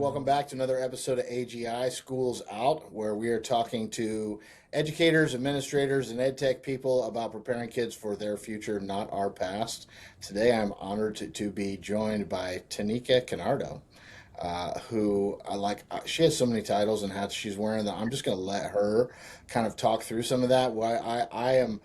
Welcome back to another episode of AGI Schools Out, where we are talking to educators, administrators, and ed tech people about preparing kids for their future, not our past. Today, I'm honored to be joined by Tanika Kinartail, who I like. She has so many titles and hats she's wearing that I'm just going to let her kind of talk through some of that. Why I am.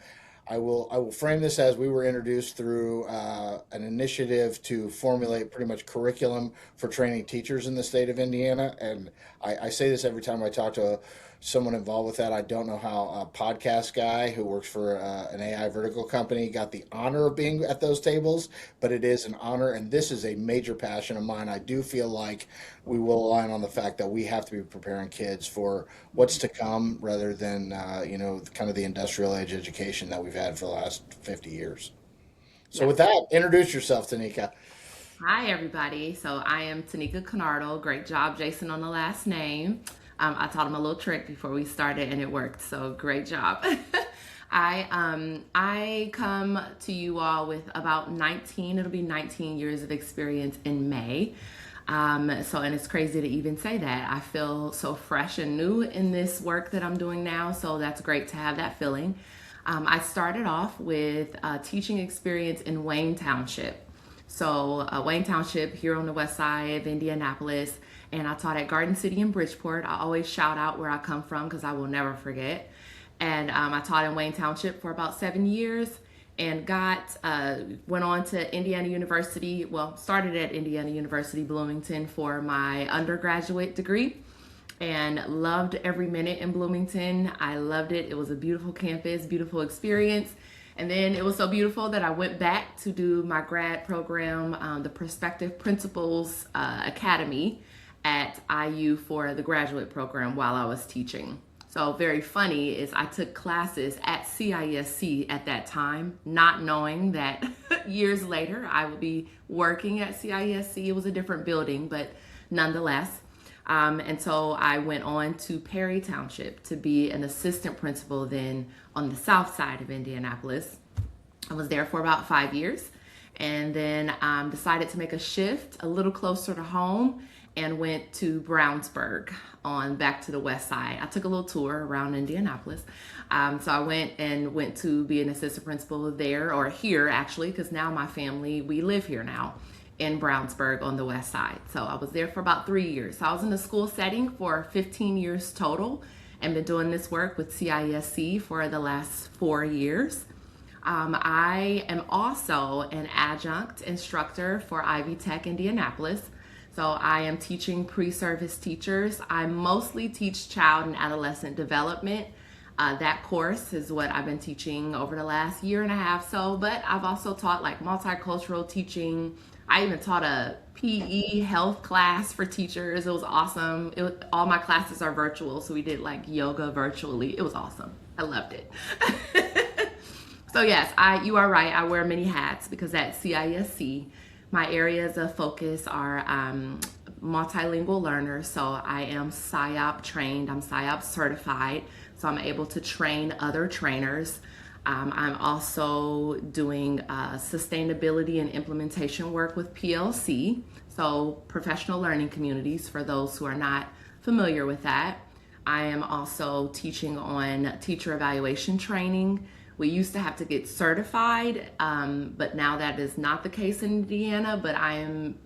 I will frame this as we were introduced through an initiative to formulate pretty much curriculum for training teachers in the state of Indiana. And I say this every time I talk to someone involved with that. I don't know how a podcast guy who works for an AI vertical company got the honor of being at those tables, but it is an honor. And this is a major passion of mine. I do feel like we will align on the fact that we have to be preparing kids for what's to come rather than, kind of the industrial age education that we've had for the last 50 years. So with Yes. that, introduce yourself, Tanika. Hi, everybody. So I am Tanika Kinartail. Great job, Jason, on the last name. I taught him a little trick before we started, and it worked. So great job. I come to you all with about 19. It'll be 19 years of experience in May. And it's crazy to even say that. I feel so fresh and new in this work that I'm doing now. So that's great to have that feeling. I started off with teaching experience in Wayne Township. Wayne Township here on the west side of Indianapolis, and I taught at Garden City in Bridgeport. I always shout out where I come from because I will never forget. And I taught in Wayne Township for about 7 years and went on to Indiana University. Well, started at Indiana University Bloomington for my undergraduate degree and loved every minute in Bloomington. I loved it. It was a beautiful campus, beautiful experience. And then it was so beautiful that I went back to do my grad program, the Prospective Principals Academy at IU for the graduate program while I was teaching. So very funny is I took classes at CIESC at that time, not knowing that years later I would be working at CIESC. It was a different building, but nonetheless. And so I went on to Perry Township to be an assistant principal then on the south side of Indianapolis. I was there for about 5 years and then decided to make a shift a little closer to home and went to Brownsburg on back to the west side. I took a little tour around Indianapolis. So I went to be an assistant principal there, or here actually, because now my family, we live here now in Brownsburg on the west side. So I was there for about 3 years. So I was in the school setting for 15 years total and been doing this work with CIESC for the last 4 years. I am also an adjunct instructor for Ivy Tech Indianapolis. So I am teaching pre-service teachers. I mostly teach child and adolescent development. That course is what I've been teaching over the last year and a half. But I've also taught like multicultural teaching. I even taught a PE health class for teachers. It was awesome. All my classes are virtual, so we did like yoga virtually. It was awesome. I loved it. So yes, you are right. I wear many hats because at CISC, my areas of focus are multilingual learners. So I am SIOP trained. I'm SIOP certified. So I'm able to train other trainers. I'm also doing sustainability and implementation work with PLC, so professional learning communities for those who are not familiar with that. I am also teaching on teacher evaluation training. We used to have to get certified, but now that is not the case in Indiana, but I am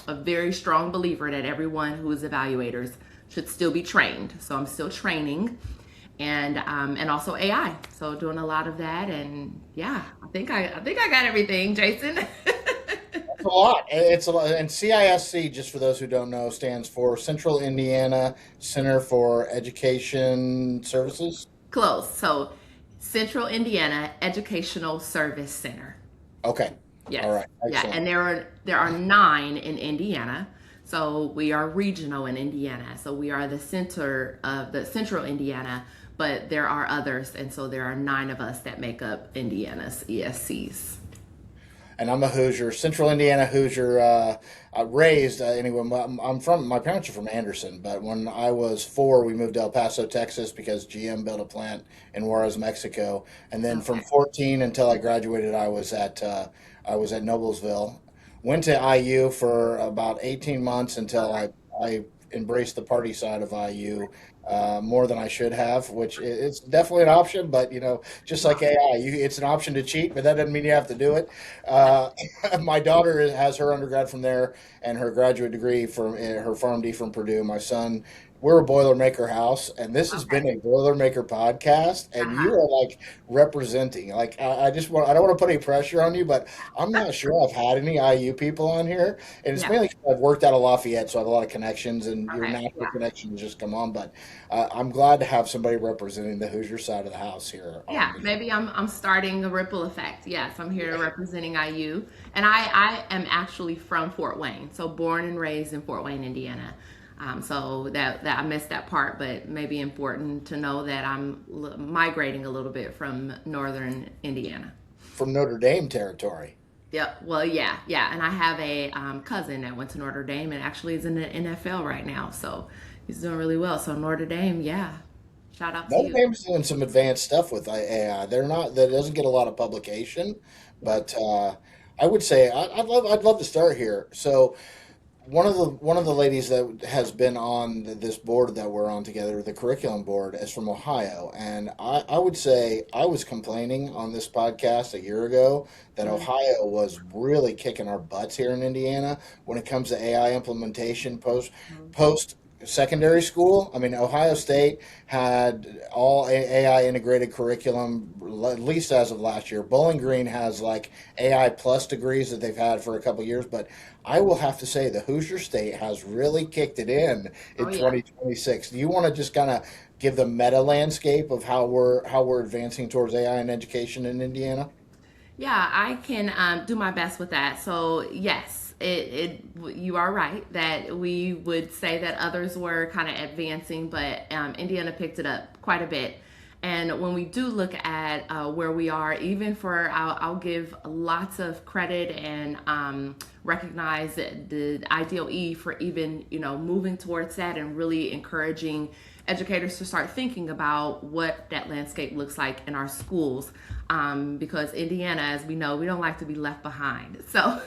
a very strong believer that everyone who is evaluators should still be trained. So I'm still training. And also AI. So doing a lot of that, and yeah, I think I got everything, Jason. It's a lot. It's a lot. And CISC, just for those who don't know, stands for Central Indiana Center for Education Services. Close. So Central Indiana Educational Service Center. Okay. Yes. All right. Yeah, Excellent. and there are 9 in Indiana. So we are regional in Indiana. So we are the center of the Central Indiana, but there are others, and so there are 9 of us that make up Indiana's ESCs. And I'm a Hoosier, Central Indiana Hoosier. Raised anyway. My parents are from Anderson, but when I was 4, we moved to El Paso, Texas, because GM built a plant in Juarez, Mexico. And then from Okay. 14 until I graduated, I was at Noblesville, Went to IU for about 18 months until I embraced the party side of IU more than I should have, which it's definitely an option, but just like AI, it's an option to cheat, but that doesn't mean you have to do it. Uh, my daughter has her undergrad from there and her graduate degree from her PharmD from Purdue. My son, we're a Boilermaker house, and this has been Okay. a Boilermaker podcast, and you Uh-huh. are like representing. Like I just want, I don't want to put any pressure on you, but I'm not sure I've had any IU people on here, and it's Yeah. mainly 'cause I've worked out of Lafayette, so I have a lot of connections, and your Okay. natural Yeah. connections just come on. But I'm glad to have somebody representing the Hoosier side of the house here Yeah, on the. maybe I'm starting a ripple effect. Yes, I'm here representing IU, and I am actually from Fort Wayne, so born and raised in Fort Wayne, Indiana. So that I missed that part, but maybe important to know that I'm migrating a little bit from northern Indiana. From Notre Dame territory. Yep. Well, yeah, yeah, and I have a cousin that went to Notre Dame and actually is in the NFL right now, so he's doing really well. So Notre Dame, yeah, shout out to Notre you. Dame's doing some advanced stuff with AI. They're not that doesn't get a lot of publication, but I would say I'd love to start here. So one of the ladies that has been on this board that we're on together, the curriculum board, is from Ohio, and I would say I was complaining on this podcast a year ago that Mhm. Ohio was really kicking our butts here in Indiana when it comes to AI implementation post secondary school. I mean, Ohio State had all AI integrated curriculum at least as of last year. Bowling Green has like AI plus degrees that they've had for a couple years, but I will have to say the Hoosier State has really kicked it Oh in yeah. 2026. Do you want to just kind of give the meta landscape of how we're advancing towards AI in education in Indiana? Yeah, I can do my best with that. So yes, you are right that we would say that others were kind of advancing, but Indiana picked it up quite a bit. And when we do look at where we are, even for I'll give lots of credit and recognize the IDOE for even moving towards that and really encouraging educators to start thinking about what that landscape looks like in our schools. Because Indiana, as we know, we don't like to be left behind. So,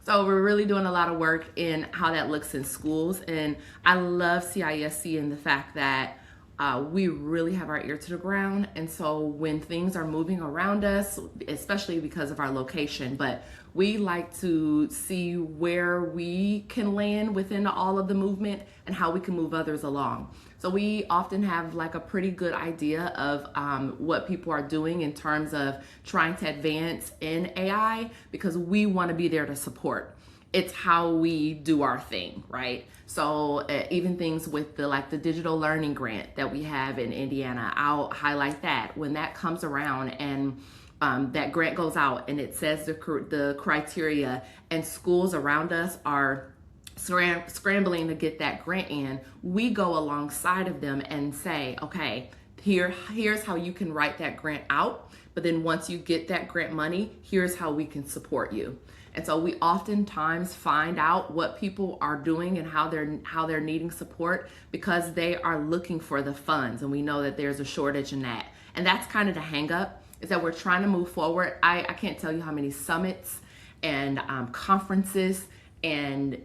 so we're really doing a lot of work in how that looks in schools. And I love CIESC in the fact that we really have our ear to the ground. And so when things are moving around us, especially because of our location, but we like to see where we can land within all of the movement and how we can move others along. So we often have like a pretty good idea of what people are doing in terms of trying to advance in AI because we want to be there to support. It's how we do our thing, right? So even things with the digital learning grant that we have in Indiana, I'll highlight that when that comes around and that grant goes out and it says the criteria and schools around us are scrambling to get that grant in, we go alongside of them and say, okay, here's how you can write that grant out. But then once you get that grant money, here's how we can support you. And so we oftentimes find out what people are doing and how they're needing support because they are looking for the funds, and we know that there's a shortage in that. And that's kind of the hang up is that we're trying to move forward. I can't tell you how many summits and conferences and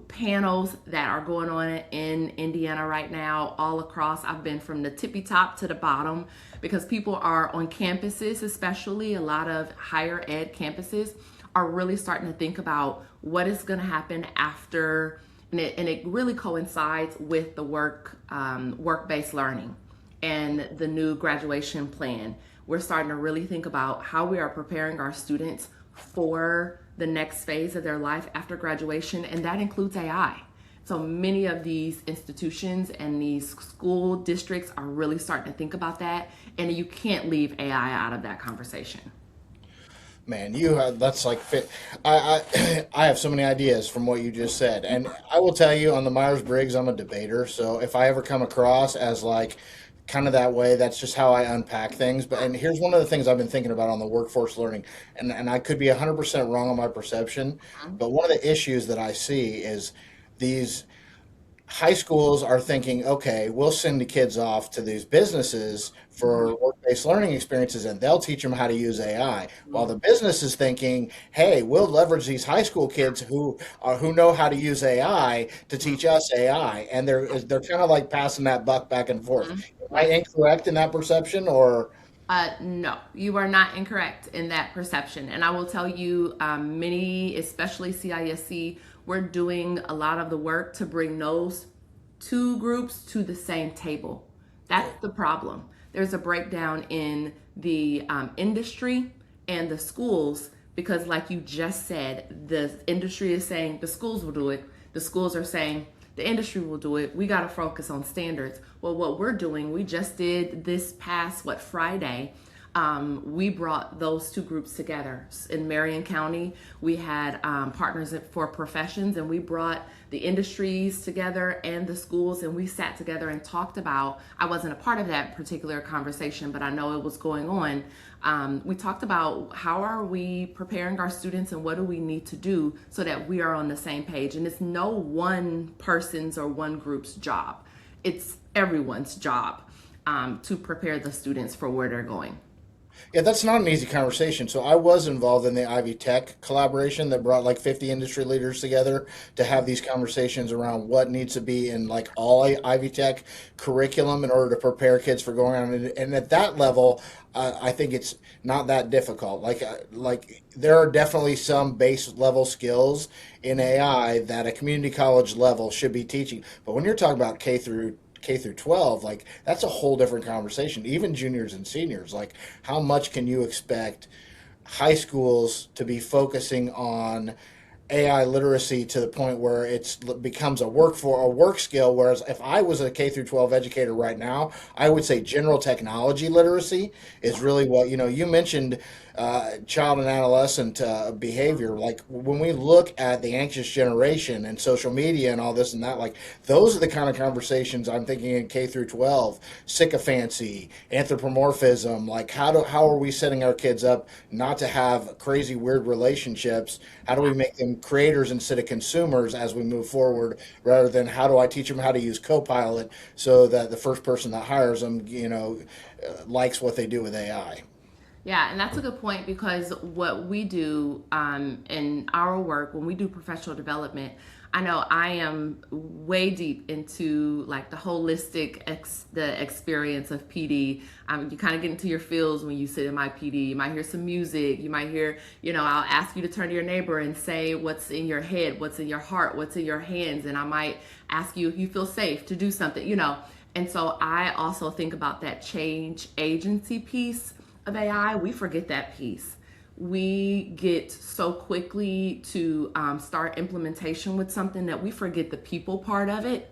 panels that are going on in Indiana right now all across. I've been from the tippy top to the bottom because people are on campuses, especially a lot of higher ed campuses are really starting to think about what is going to happen after, and it really coincides with the work-based learning and the new graduation plan. We're starting to really think about how we are preparing our students for the next phase of their life after graduation, and that includes AI. So many of these institutions and these school districts are really starting to think about that, and you can't leave AI out of that conversation. Man, you have that's like fit. I have so many ideas from what you just said, and I will tell you on the Myers Briggs, I'm a debater. So if I ever come across as like kind of that way, that's just how I unpack things. But and here's one of the things I've been thinking about on the workforce learning, and I could be 100% wrong on my perception, but one of the issues that I see is these high schools are thinking, okay, we'll send the kids off to these businesses for work-based learning experiences, and they'll teach them how to use AI. While the business is thinking, hey, we'll leverage these high school kids who know how to use AI to teach us AI, and they're kind of like passing that buck back and forth. Mhm. Am I incorrect in that perception, or? No, you are not incorrect in that perception. And I will tell you, many, especially CISC, we're doing a lot of the work to bring those two groups to the same table. That's the problem. There's a breakdown in the industry and the schools because, like you just said, the industry is saying the schools will do it. The schools are saying the industry will do it. We got to focus on standards. Well, what we're doing, we just did this past, Friday. We brought those two groups together. In Marion County, we had partners for professions, and we brought the industries together and the schools, and we sat together and talked about, I wasn't a part of that particular conversation, but I know it was going on. We talked about how are we preparing our students and what do we need to do so that we are on the same page. And it's no one person's or one group's job. It's everyone's job to prepare the students for where they're going. Yeah, that's not an easy conversation. So I was involved in the Ivy Tech collaboration that brought like 50 industry leaders together to have these conversations around what needs to be in like all Ivy Tech curriculum in order to prepare kids for going on. And at that level, I think it's not that difficult. Like there are definitely some base level skills in AI that a community college level should be teaching. But when you're talking about K through 12, like that's a whole different conversation. Even juniors and seniors, like how much can you expect high schools to be focusing on AI literacy to the point where it becomes a work skill. Whereas if I was a K through 12 educator right now, I would say general technology literacy is really what you mentioned. Child and adolescent behavior. Like when we look at the anxious generation and social media and all this and that, like those are the kind of conversations I'm thinking in K through 12. Sycophancy, anthropomorphism. Like how are we setting our kids up not to have crazy weird relationships? How do we make them creators instead of consumers as we move forward, rather than how do I teach them how to use Copilot so that the first person that hires them, likes what they do with AI. Yeah, and that's a good point because what we do in our work, when we do professional development, I know I am way deep into like the holistic the experience of PD. You kind of get into your feels when you sit in my PD. You might hear some music. You might hear, I'll ask you to turn to your neighbor and say what's in your head, what's in your heart, what's in your hands, and I might ask you if you feel safe to do something. And so I also think about that change agency piece of AI. We forget that piece. We get so quickly to start implementation with something that we forget the people part of it.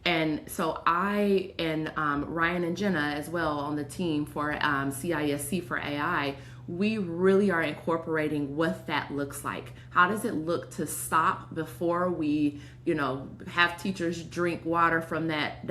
And so I and Ryan and Jenna as well on the team for CISC for AI, we really are incorporating what that looks like. How does it look to stop before we, have teachers drink water from that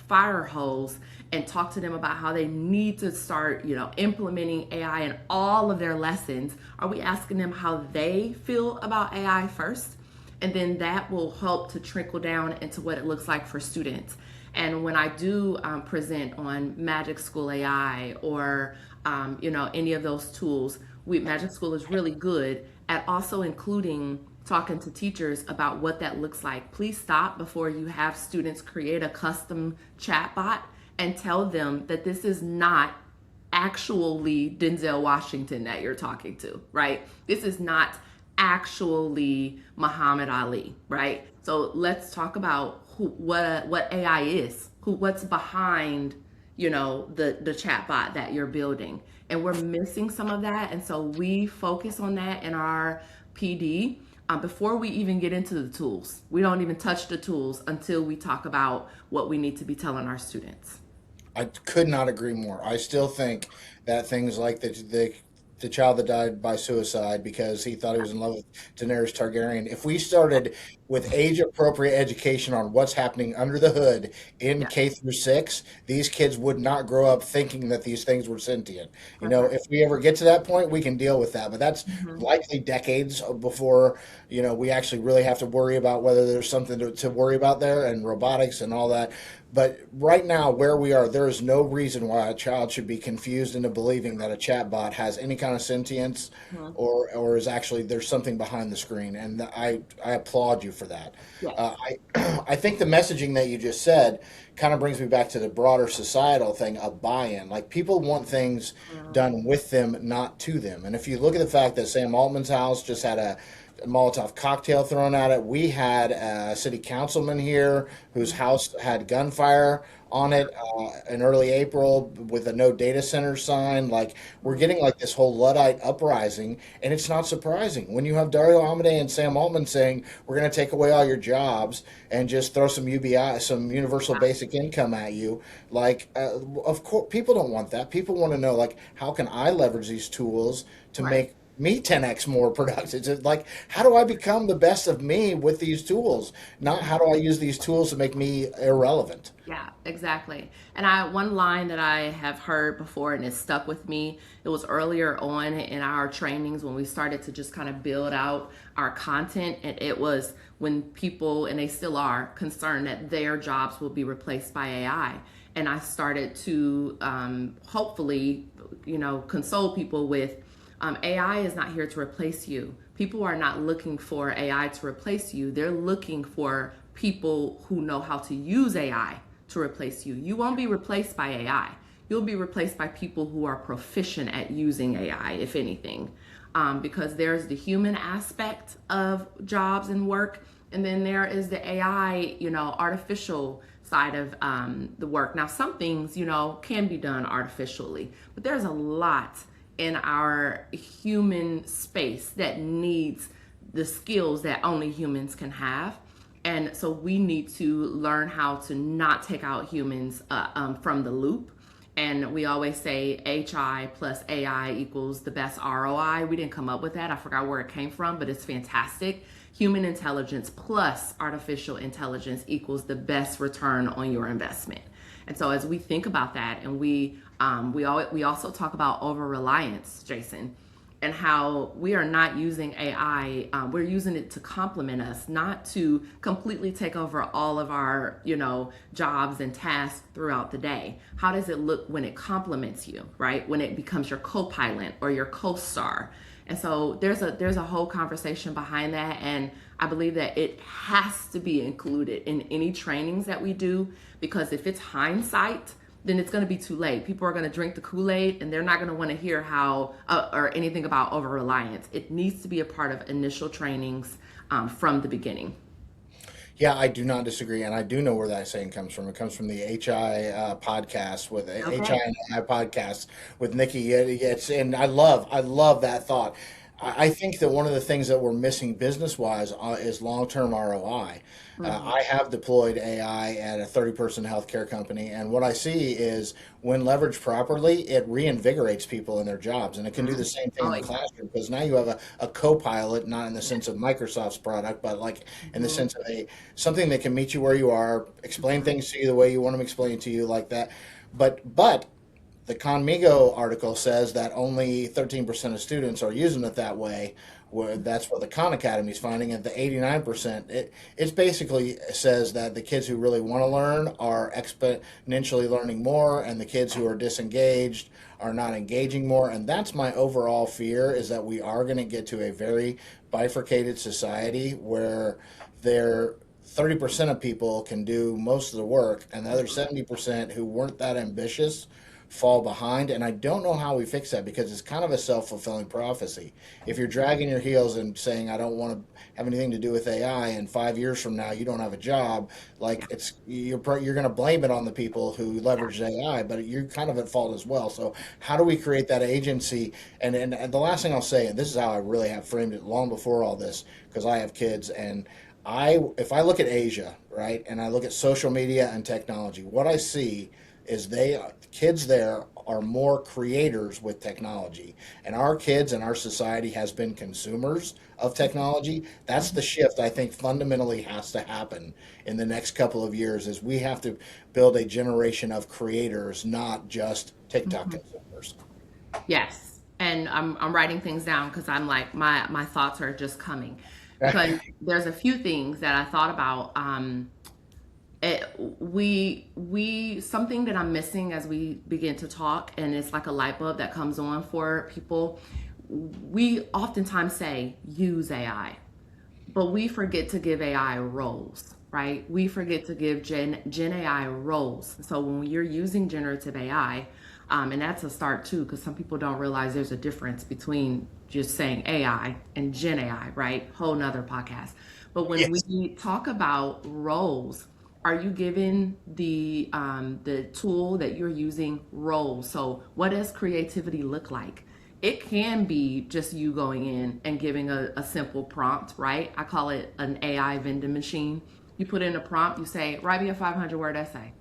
fire hose and talk to them about how they need to start, implementing AI in all of their lessons? Are we asking them how they feel about AI first? And then that will help to trickle down into what it looks like for students. And when I do present on MagicSchool AI or any of those tools, MagicSchool is really good at also including talking to teachers about what that looks like. Please stop before you have students create a custom chatbot and tell them that this is not actually Denzel Washington that you're talking to, right? This is not actually Muhammad Ali, right? So let's talk about what AI is, what's behind, the chatbot that you're building. And we're missing some of that. And so we focus on that in our PD before we even get into the tools. We don't even touch the tools until we talk about what we need to be telling our students. I could not agree more. I still think that things like the child that died by suicide because he thought he was in love with Daenerys Targaryen. If we started with age appropriate education on what's happening under the hood in Yeah, K through 6, these kids would not grow up thinking that these things were sentient. You that's know, right. if we ever get to that point, we can deal with that. But that's Hmm. likely decades before, we actually really have to worry about whether there's something to worry about there and robotics and all that. But right now, where we are, there is no reason why a child should be confused into believing that a chatbot has any kind of sentience Hmm. or is actually there's something behind the screen. And I applaud you for that. Yes. I think the messaging that you just said kind of brings me back to the broader societal thing of buy-in. Like people want things Mhm. done with them, not to them. And if you look at the fact that Sam Altman's house just had a Molotov cocktail thrown at it. We had a city councilman here whose house had gunfire on Yeah. it in early April with a no data center sign. Like we're Mhm. getting like this whole Luddite uprising, and it's not surprising when you have Dario Amodei and Sam Altman saying we're going to take away all your jobs and just throw some UBI, some universal Yeah. basic income at you. Like, of course, people don't want that. People want to know like how can I leverage these tools to Right. make me 10x more productive. It's just like, how do I become the best of me with these tools? Not how do I use these tools to make me irrelevant? Yeah, exactly. And one line that I have heard before and it stuck with me. It was earlier on in our trainings when we started to just kind of build out our content, and it was when people, and they still are, concerned that their jobs will be replaced by AI. And I started to hopefully, console people with AI is not here to replace you. People are not looking for AI to replace you. They're looking for people who know how to use AI to replace you. You won't be replaced by AI. You'll be replaced by people who are proficient at using AI, if anything, because there's the human aspect of jobs and work, and then there is the AI, artificial side of the work. Now, some things, can be done artificially, but there's a lot in our human space that needs the skills that only humans can have. And so we need to learn how to not take out humans from the loop. And we always say HI plus AI equals the best ROI. We didn't come up with that. I forgot where it came from, but it's fantastic. Human intelligence plus artificial intelligence equals the best return on your investment. And so as we think about that, and we also talk about over reliance, Jason, and how we are not using AI. We're using it to complement us, not to completely take over all of our, jobs and tasks throughout the day. How does it look when it complements you, right? When it becomes your co-pilot or your co-star. And so there's a whole conversation behind that, and I believe that it has to be included in any trainings that we do, because if it's hindsight, then it's going to be too late. People are going to drink the Kool-Aid and they're not going to want to hear how or anything about over reliance. It needs to be a part of initial trainings from the beginning. Yeah, I do not disagree, and I do know where that saying comes from. It comes from the HI podcast with HI Okay. and I podcast with Nikki. It's and I love that thought. I think that one of the things that we're missing business wise is long term ROI. Hmm. I have deployed AI at a 30-person healthcare company, and what I see is when leveraged properly, it reinvigorates people in their jobs, and it can do the Hmm. same thing Oh, in the yeah. classroom because now you have a co-pilot, not in the sense of Microsoft's product, but like in the Hmm. sense of something that can meet you where you are, explain Hmm. things to you the way you want them explained to you, like that. But the Conmigo article says that only 13% of students are using it that way. Where that's what the Khan Academy is finding. At the 89%, it basically says that the kids who really want to learn are exponentially learning more, and the kids who are disengaged are not engaging more. And that's my overall fear: is that we are going to get to a very bifurcated society where there 30% of people can do most of the work, and the other 70% who weren't that ambitious fall behind. And I don't know how we fix that because it's kind of a self fulfilling prophecy. If you're dragging your heels and saying, I don't want to have anything to do with AI, and 5 years from now you don't have a job, like you're going to blame it on the people who leveraged AI, but you're kind of at fault as well. So, how do we create that agency? And the last thing I'll say, and this is how I really have framed it long before all this, because I have kids and if I look at Asia, right, and I look at social media and technology, what I see is kids there are more creators with technology, and our kids and our society has been consumers of technology. That's the shift I think fundamentally has to happen in the next couple of years. Is we have to build a generation of creators, not just TikTok Mhm. consumers. Yes. And I'm writing things down because I'm like my thoughts are just coming because there's a few things that I thought about. We something that I'm missing as we begin to talk, and it's like a light bulb that comes on for people. We oftentimes say use AI, but we forget to give AI roles, right? We forget to give Gen AI roles. So when you're using generative AI, and that's a start too, because some people don't realize there's a difference between just saying AI and Gen AI, right? Whole nother podcast. But when Yes. we talk about roles, are you giving the tool that you're using roles? So what does creativity look like? It can be just you going in and giving a simple prompt, right? I call it an AI vending machine. You put in a prompt, you say, write me a 500-word essay.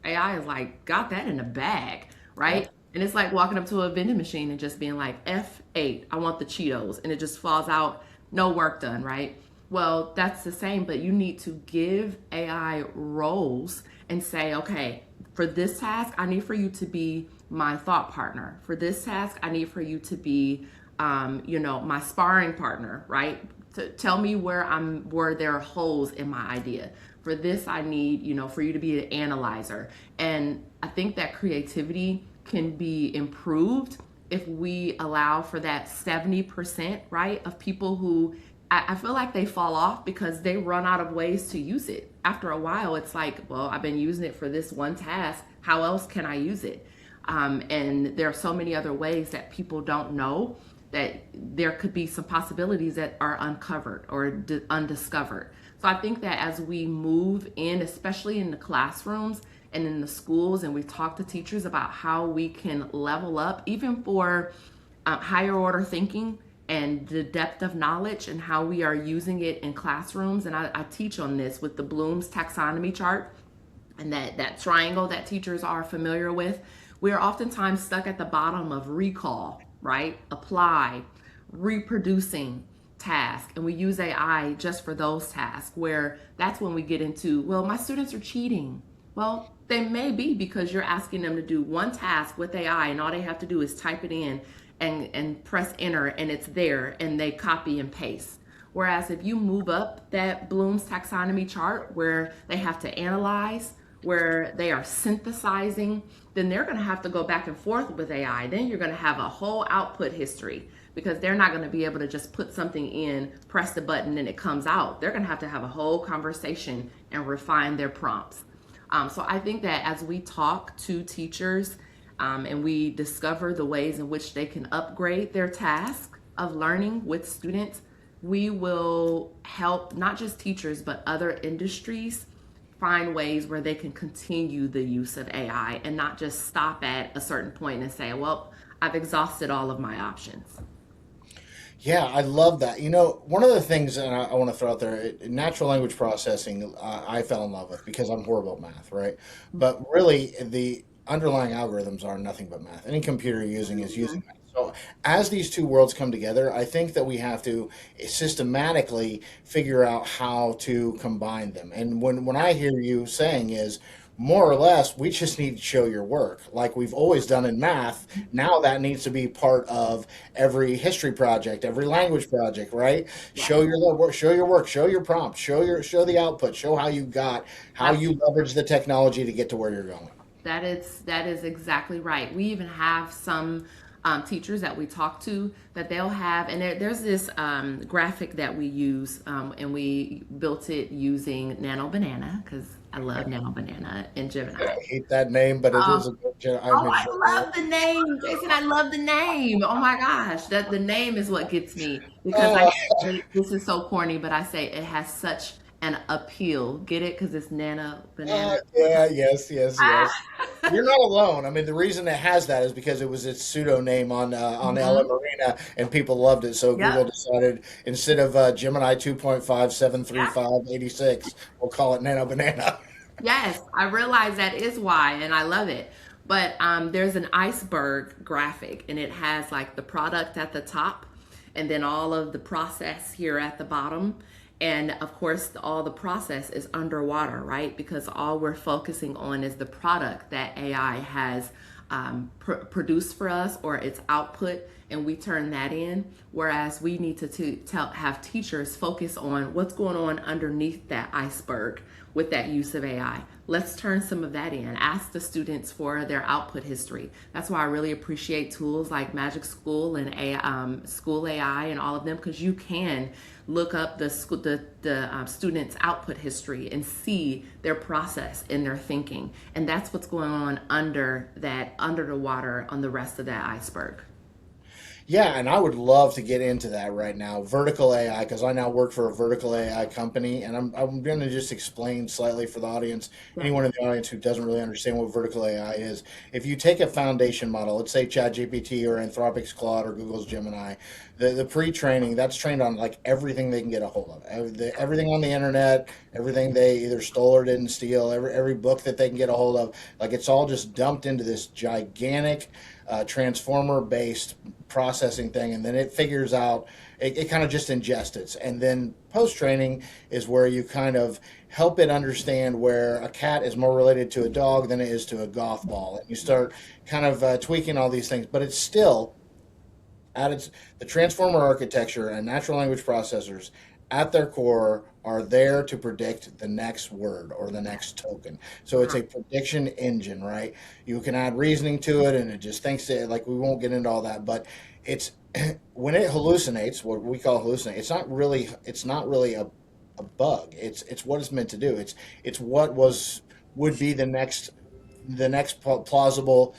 AI is like, got that in the bag, right? Yep. And it's like walking up to a vending machine and just being like, F8, I want the Cheetos. And it just falls out, no work done, right? Well, that's the same, but you need to give AI roles and say, okay, for this task, I need for you to be my thought partner. For this task, I need for you to be, my sparring partner, right? To tell me where there are holes in my idea. For this, I need, for you to be an analyzer. And I think that creativity can be improved if we allow for that 70%, right, of people who I feel like they fall off because they run out of ways to use it. After a while, it's like, well, I've been using it for this one task. How else can I use it? And there are so many other ways that people don't know that there could be some possibilities that are uncovered or undiscovered. So I think that as we move in, especially in the classrooms and in the schools, and we talk to teachers about how we can level up, even for higher order thinking and the depth of knowledge and how we are using it in classrooms. And I teach on this with the Bloom's taxonomy chart and that triangle that teachers are familiar with. We are oftentimes stuck at the bottom of recall, right? Apply, reproducing task, and we use AI just for those tasks, where that's when we get into, well, my students are cheating. Well, they may be because you're asking them to do one task with AI and all they have to do is type it in and press enter and it's there and they copy and paste. Whereas if you move up that Bloom's taxonomy chart where they have to analyze, where they are synthesizing, then they're going to have to go back and forth with AI. Then you're going to have a whole output history because they're not going to be able to just put something in, press the button, and it comes out. They're going to have a whole conversation and refine their prompts. So I think that as we talk to teachers and we discover the ways in which they can upgrade their task of learning with students, we will help not just teachers, but other industries find ways where they can continue the use of AI and not just stop at a certain point and say, well, I've exhausted all of my options. Yeah, I love that. One of the things, and I want to throw out there, natural language processing, I fell in love with because I'm horrible at math, right? But really, the underlying algorithms are nothing but math. Any computer you're using is using Mhm. math. So, as these two worlds come together, I think that we have to systematically figure out how to combine them. And when I hear you saying is, more or less, we just need to show your work like we've always done in math. Now that needs to be part of every history project, every language project, right? Yes, Show your work, show your prompt, show the output, show how you absolutely. leverage the technology to get to where you're going. That is exactly right. We even have some teachers that we talk to that they'll have, and there's this graphic that we use, and we built it using Nano Banana because I love Nano Banana and I Gemini. hate that name, but it Um, is a good oh, image. I love the name, Jason. I love the name. Oh my gosh, that the name is what gets me because Uh, this is so corny, but I say it has such an appeal. Get it? Because it's Nano Banana. yeah, yes, yes, yes. Ah. You're not alone. I mean, the reason it has that is because it was its pseudo name on LM Mhm. Marina, and people loved it. So Yep. Google decided instead of Gemini 2.5 Yep. 735 86, we'll call it Nano Banana. Yes, I realize that is why, and I love it. But there's an iceberg graphic, and it has like the product at the top, and then all of the process here at the bottom. And of course, all the process is underwater, right? Because all we're focusing on is the product that AI has produced for us or its output, and we turn that in. Whereas we need to have teachers focus on what's going on underneath that iceberg with that use of AI. Let's turn some of that in. Ask the students for their output history. That's why I really appreciate tools like MagicSchool and School AI and all of them, because you can look up the students' output history and see their process in their thinking. And that's what's going on under the water on the rest of that iceberg. Yeah, and I would love to get into that right now. Vertical AI, because I now work for a vertical AI company, and I'm going to just explain slightly for the audience, Right. anyone in the audience who doesn't really understand what vertical AI is. If you take a foundation model, let's say ChatGPT or Anthropic's Claude or Google's Gemini, the pre-training, that's trained on like everything they can get a hold of, everything on the internet, everything they either stole or didn't steal, every book that they can get a hold of, like it's all just dumped into this gigantic transformer based processing thing, and then it figures out, it kind of just ingests it. And then post training is where you kind of help it understand where a cat is more related to a dog than it is to a golf ball, and you start kind of tweaking all these things, but it's still at its the transformer architecture and natural language processors at their core are there to predict the next word or the next token. So it's Uh-huh. a prediction engine, right? You can add reasoning to it and it just thinks it, like we won't get into all that, but it's when it hallucinates, what we call hallucinate, it's not really a bug. It's what it's meant to do. It's what was would be the next plausible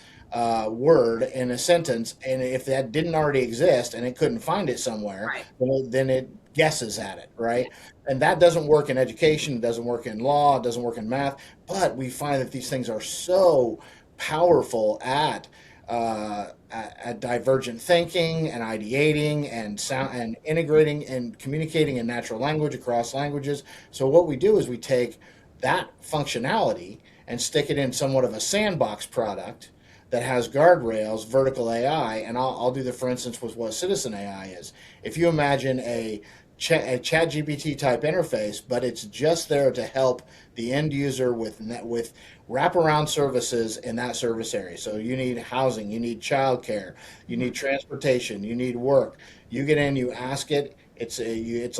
word in a sentence, and if that didn't already exist and it couldn't find it somewhere, Right. then it guesses at it, Yeah. right? And that doesn't work in education, it doesn't work in law, it doesn't work in math, but we find that these things are so powerful at divergent thinking and ideating and sound and integrating and communicating in natural language across languages. So what we do is we take that functionality and stick it in somewhat of a sandbox product that has guardrails, vertical AI, and I'll do the for instance with what citizen AI is. If you imagine a chat GPT type interface, but it's just there to help the end user with wraparound services in that service area. So you need housing, you need childcare, you need transportation, you need work. You get in, you ask it. It's a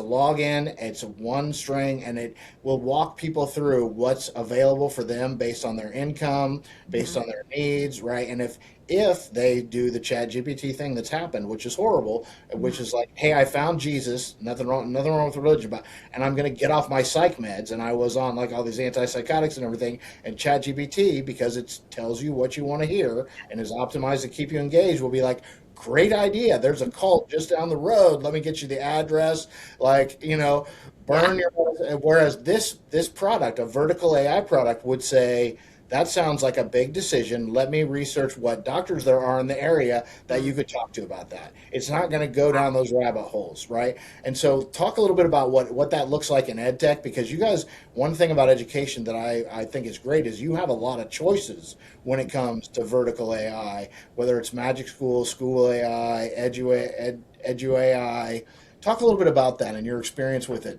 login. It's a one string, and it will walk people through what's available for them based on their income, based Mhm. on their needs, right? And if they do the Chat GPT thing that's happened, which is horrible, which is like, hey, I found Jesus, nothing wrong with religion, but and I'm going to get off my psych meds, and I was on like all these antipsychotics and everything, and Chat GPT, because it tells you what you want to hear and is optimized to keep you engaged, will be like, great idea. There's a cult just down the road. Let me get you the address. Like, Yeah. burn your. Whereas this product, a vertical AI product, would say, that sounds like a big decision. Let me research what doctors there are in the area that you Mhm. could talk to about that. It's not going to go down those rabbit holes, right? And so, talk a little bit about what that looks like in ed tech, because you guys, one thing about education that I think is great is you have a lot of choices when it comes to vertical AI, whether it's MagicSchool, School AI, Edu AI. Talk a little bit about that and your experience with it.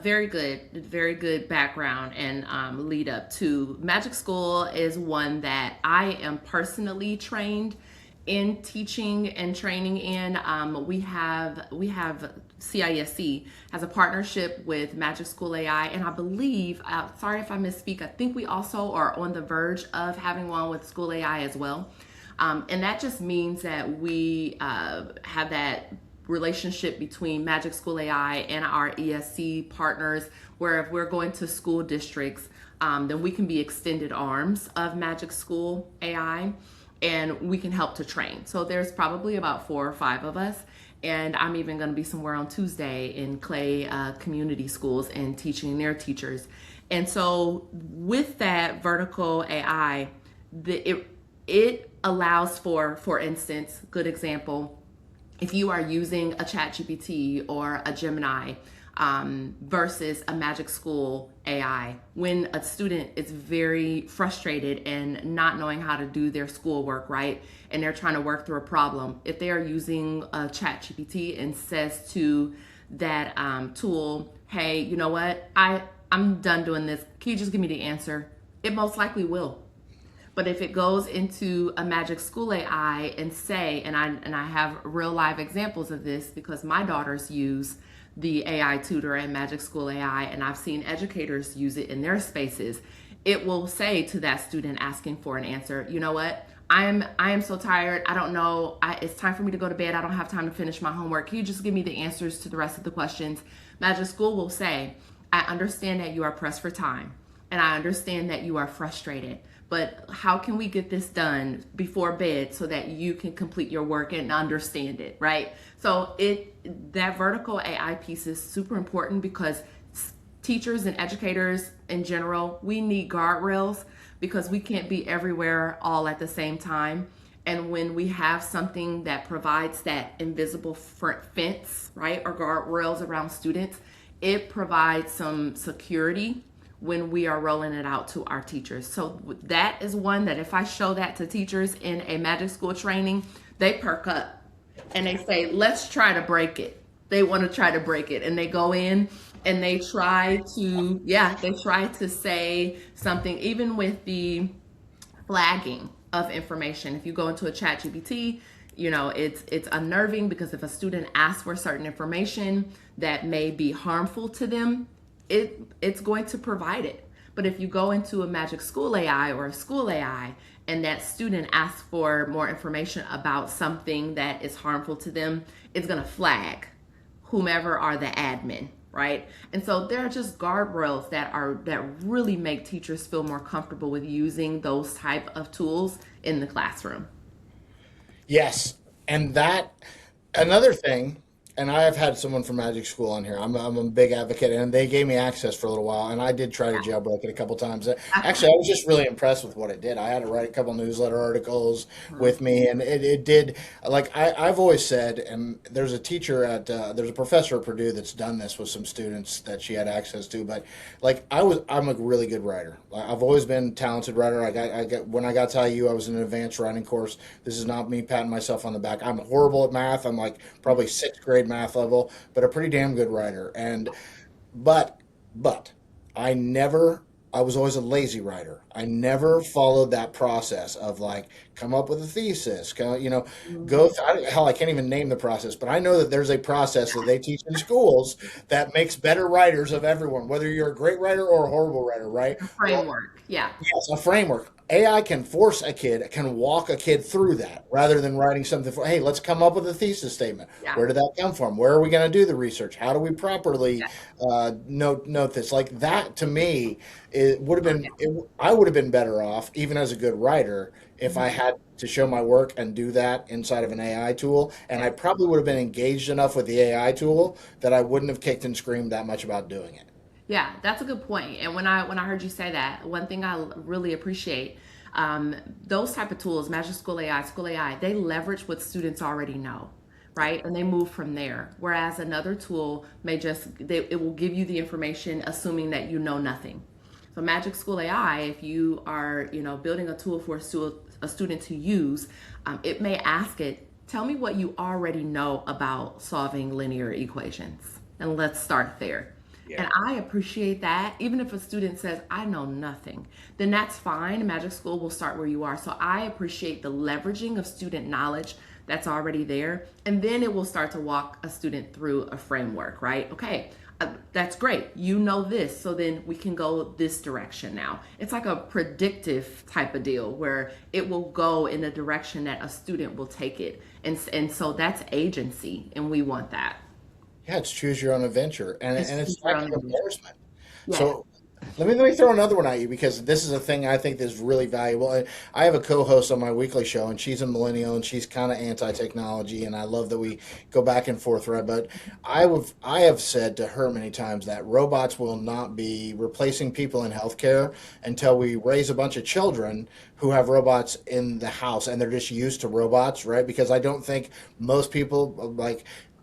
Very good background and lead up to Magic School is one that I am personally trained in teaching and training in. We have CIESC has a partnership with Magic School AI, and I believe, sorry if I misspeak, I think we also are on the verge of having one with School AI as well. And that just means that we have that relationship between Magic School AI and our ESC partners, where if we're going to school districts, then we can be extended arms of Magic School AI and we can help to train. So there's probably about 4 or 5 of us. And I'm even going to be somewhere on Tuesday in Clay community schools and teaching their teachers. And so with that vertical AI, it allows for instance, good example, if you are using a chat gpt or a gemini, versus a Magic School AI. When a student is very frustrated and not knowing how to do their schoolwork, right, and they're trying to work through a problem, if they are using a ChatGPT and says to that tool, hey, you know what, I'm done doing this. Can you just give me the answer? It most likely will. But if it goes into a Magic School AI and say, and I have real live examples of this because my daughters use the AI tutor and Magic School AI, and I've seen educators use it in their spaces. It will say to that student asking for an answer, you know what? I am so tired. I don't know. It's time for me to go to bed. I don't have time to finish my homework. Can you just give me the answers to the rest of the questions? Magic School will say, I understand that you are pressed for time, and I understand that you are frustrated, but how can we get this done before bed so that you can complete your work and understand it, right? So that vertical AI piece is super important because teachers and educators in general, we need guardrails because we can't be everywhere all at the same time. And when we have something that provides that invisible fence, right, or guardrails around students, it provides some security when we are rolling it out to our teachers. So that is one that if I show that to teachers in a Magic School training, they perk up and they say, let's try to break it. They want to try to break it. And they go in and they try to say something, even with the flagging of information. If you go into a ChatGPT, it's unnerving because if a student asks for certain information that may be harmful to them, it's going to provide it. But if you go into a Magic School AI or a school AI and that student asks for more information about something that is harmful to them, it's going to flag whomever are the admin, right? And so there are just guardrails that really make teachers feel more comfortable with using those type of tools in the classroom. Yes, and that another thing, and I have had someone from Magic School on here. I'm a big advocate, and they gave me access for a little while, and I did try to jailbreak it a couple times. Actually, I was just really impressed with what it did. I had to write a couple newsletter articles with me, and it did. Like I've always said, and there's a teacher there's a professor at Purdue that's done this with some students that she had access to. But like I'm a really good writer. I've always been a talented writer. I got when I got to IU, I was in an advanced writing course. This is not me patting myself on the back. I'm horrible at math. I'm like probably sixth grade math level, but a pretty damn good writer. And but I was always a lazy writer. I never followed that process of like come up with a thesis, go through, hell, I can't even name the process, but I know that there's a process that they teach in schools that makes better writers of everyone, whether you're a great writer or a horrible writer, right? A framework, yeah. Yes, a framework. AI can walk a kid through that rather than writing something for, hey, let's come up with a thesis statement. Yeah. Where did that come from? Where are we going to do the research? How do we properly note this? Like that to me, I would have been better off, even as a good writer, if I had to show my work and do that inside of an AI tool. And I probably would have been engaged enough with the AI tool that I wouldn't have kicked and screamed that much about doing it. Yeah, that's a good point. And when I heard you say that, one thing I really appreciate, those type of tools, Magic School AI, they leverage what students already know, right? And they move from there. Whereas another tool it will give you the information assuming that you know nothing. So Magic School AI, if you are, building a tool for a student to use, it may ask it, tell me what you already know about solving linear equations. And let's start there. Yeah. And I appreciate that. Even if a student says, I know nothing, then that's fine. Magic School will start where you are. So I appreciate the leveraging of student knowledge that's already there. And then it will start to walk a student through a framework, right? Okay, that's great. You know this. So then we can go this direction now. It's like a predictive type of deal where it will go in a direction that a student will take it. And so that's agency. And we want that. Yeah, it's choose your own adventure, and it's like an embarrassment. Yeah. So let me throw another one at you because this is a thing I think is really valuable. I have a co-host on my weekly show, and she's a millennial, and she's kind of anti-technology, and I love that we go back and forth, right? But I have said to her many times that robots will not be replacing people in healthcare until we raise a bunch of children who have robots in the house, and they're just used to robots, right? Because I don't think most people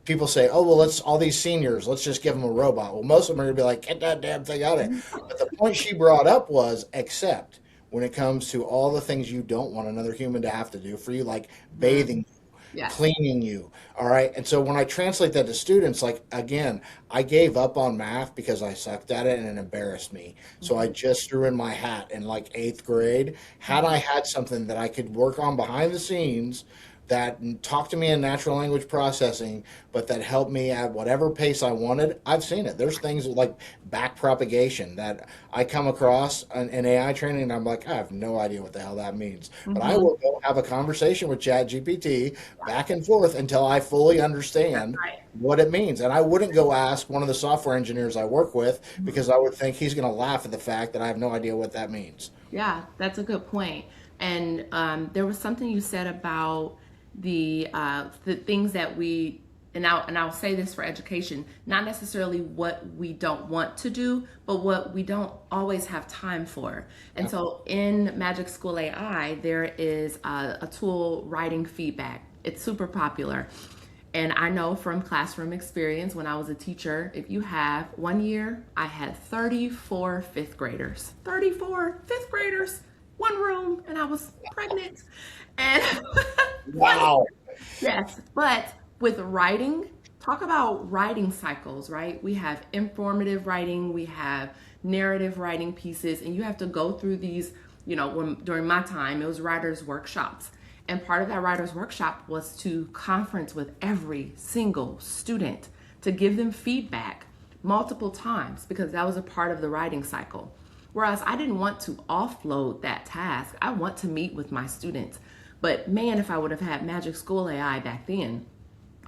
people say, oh, well, let's all these seniors, let's just give them a robot. Well, most of them are going to be like, get that damn thing out of it. But the point she brought up was, except when it comes to all the things you don't want another human to have to do for you, like bathing, Yes. cleaning you. All right. And so when I translate that to students, like, again, I gave up on math because I sucked at it and it embarrassed me. So I just threw in my hat in like eighth grade. Had I had something that I could work on behind the scenes that talked to me in natural language processing, but that helped me at whatever pace I wanted, I've seen it. There's things like back propagation that I come across in AI training, and I'm like, I have no idea what the hell that means. But I Mm-hmm. will go have a conversation with ChatGPT back and forth until I fully That's understand right. what it means. And I wouldn't go ask one of the software engineers I work with because I would think he's going to laugh at the fact that I have no idea what that means. Yeah, that's a good point. And there was something you said about the things that we and I'll say this for education, not necessarily what we don't want to do, but what we don't always have time for. And Yeah. so in Magic School AI, there is a tool, writing feedback. It's super popular. And I know from classroom experience when I was a teacher, if you have one year, I had 34 fifth graders. 34 fifth graders, one room, and I was pregnant. And one, Wow. yes, but with writing, talk about writing cycles, right? We have informative writing, we have narrative writing pieces, and you have to go through these, during my time, it was writers' workshops. And part of that writer's workshop was to conference with every single student to give them feedback multiple times because that was a part of the writing cycle. Whereas I didn't want to offload that task, I want to meet with my students. But man, if I would have had Magic School AI back then,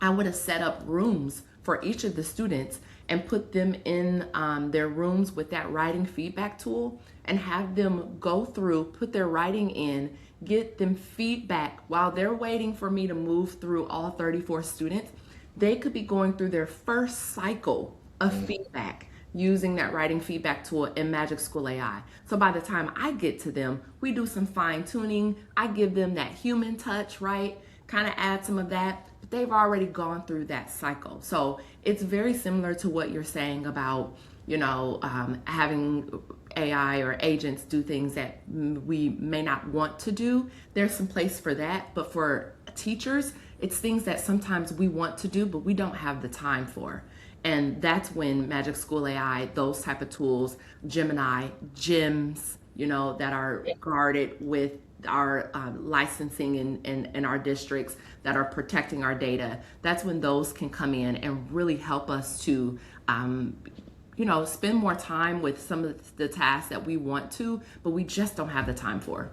I would have set up rooms for each of the students and put them in their rooms with that writing feedback tool and have them go through, put their writing in, get them feedback while they're waiting for me to move through all 34 students. They could be going through their first cycle of feedback using that writing feedback tool in Magic School AI. So by the time I get to them, we do some fine tuning. I give them that human touch, right? Kind of add some of that, but they've already gone through that cycle. So it's very similar to what you're saying about, having AI or agents do things that we may not want to do. There's some place for that, but for teachers, it's things that sometimes we want to do, but we don't have the time for. And that's when Magic School AI, those type of tools, Gemini, gyms, that are guarded with our licensing in our districts that are protecting our data. That's when those can come in and really help us to, spend more time with some of the tasks that we want to, but we just don't have the time for.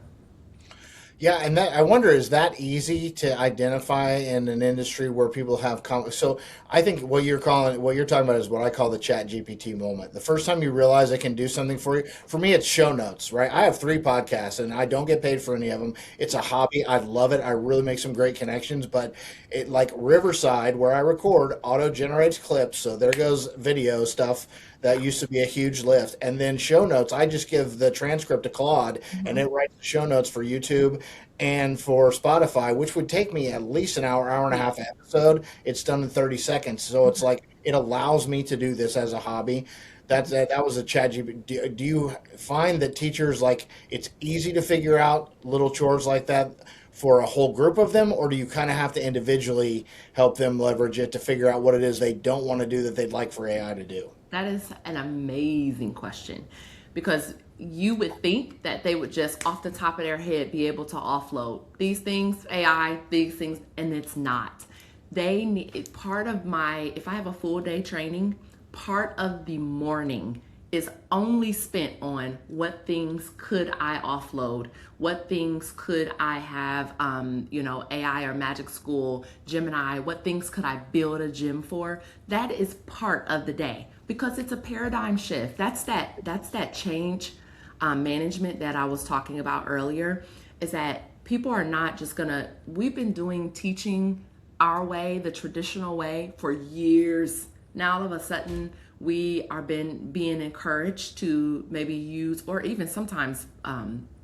Yeah, and that I wonder, is that easy to identify in an industry where people have so I think what you're talking about is what I call the Chat GPT moment. The first time you realize it can do something for you. For me, it's show notes, right? I have 3 podcasts and I don't get paid for any of them. It's a hobby. I love it. I really make some great connections, but it, like Riverside, where I record, auto generates clips. So there goes video stuff that used to be a huge lift. And then show notes, I just give the transcript to Claude and it writes the show notes for YouTube and for Spotify, which would take me at least an hour, hour and a half episode. It's done in 30 seconds. So it's like it allows me to do this as a hobby. That was a chat GPT. Do you find that teachers, like, it's easy to figure out little chores like that for a whole group of them, or do you kind of have to individually help them leverage it to figure out what it is they don't want to do that they'd like for AI to do? That is an amazing question because you would think that they would just off the top of their head be able to offload these things, AI, these things, and it's not. They need part of if I have a full day training, part of the morning is only spent on what things could I offload, what things could I have, AI or Magic School, Gemini, what things could I build a gym for? That is part of the day because it's a paradigm shift. That's that change management that I was talking about earlier, is that people are not just we've been doing teaching our way, the traditional way, for years. Now all of a sudden we are being encouraged to maybe use, or even sometimes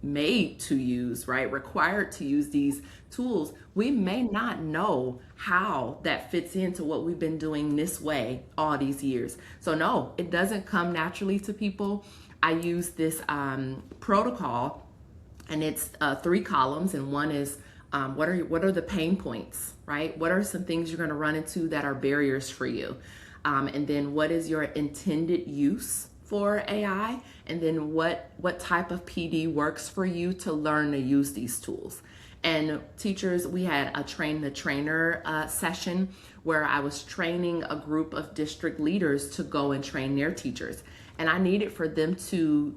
made to use, right? Required to use these tools. We may not know how that fits into what we've been doing this way all these years. So no, it doesn't come naturally to people. I use this protocol, and it's 3 columns, and one is what are the pain points, right? What are some things you're going to run into that are barriers for you? And then what is your intended use for AI? And then what type of PD works for you to learn to use these tools? And teachers, we had a train the trainer session where I was training a group of district leaders to go and train their teachers. And I needed for them to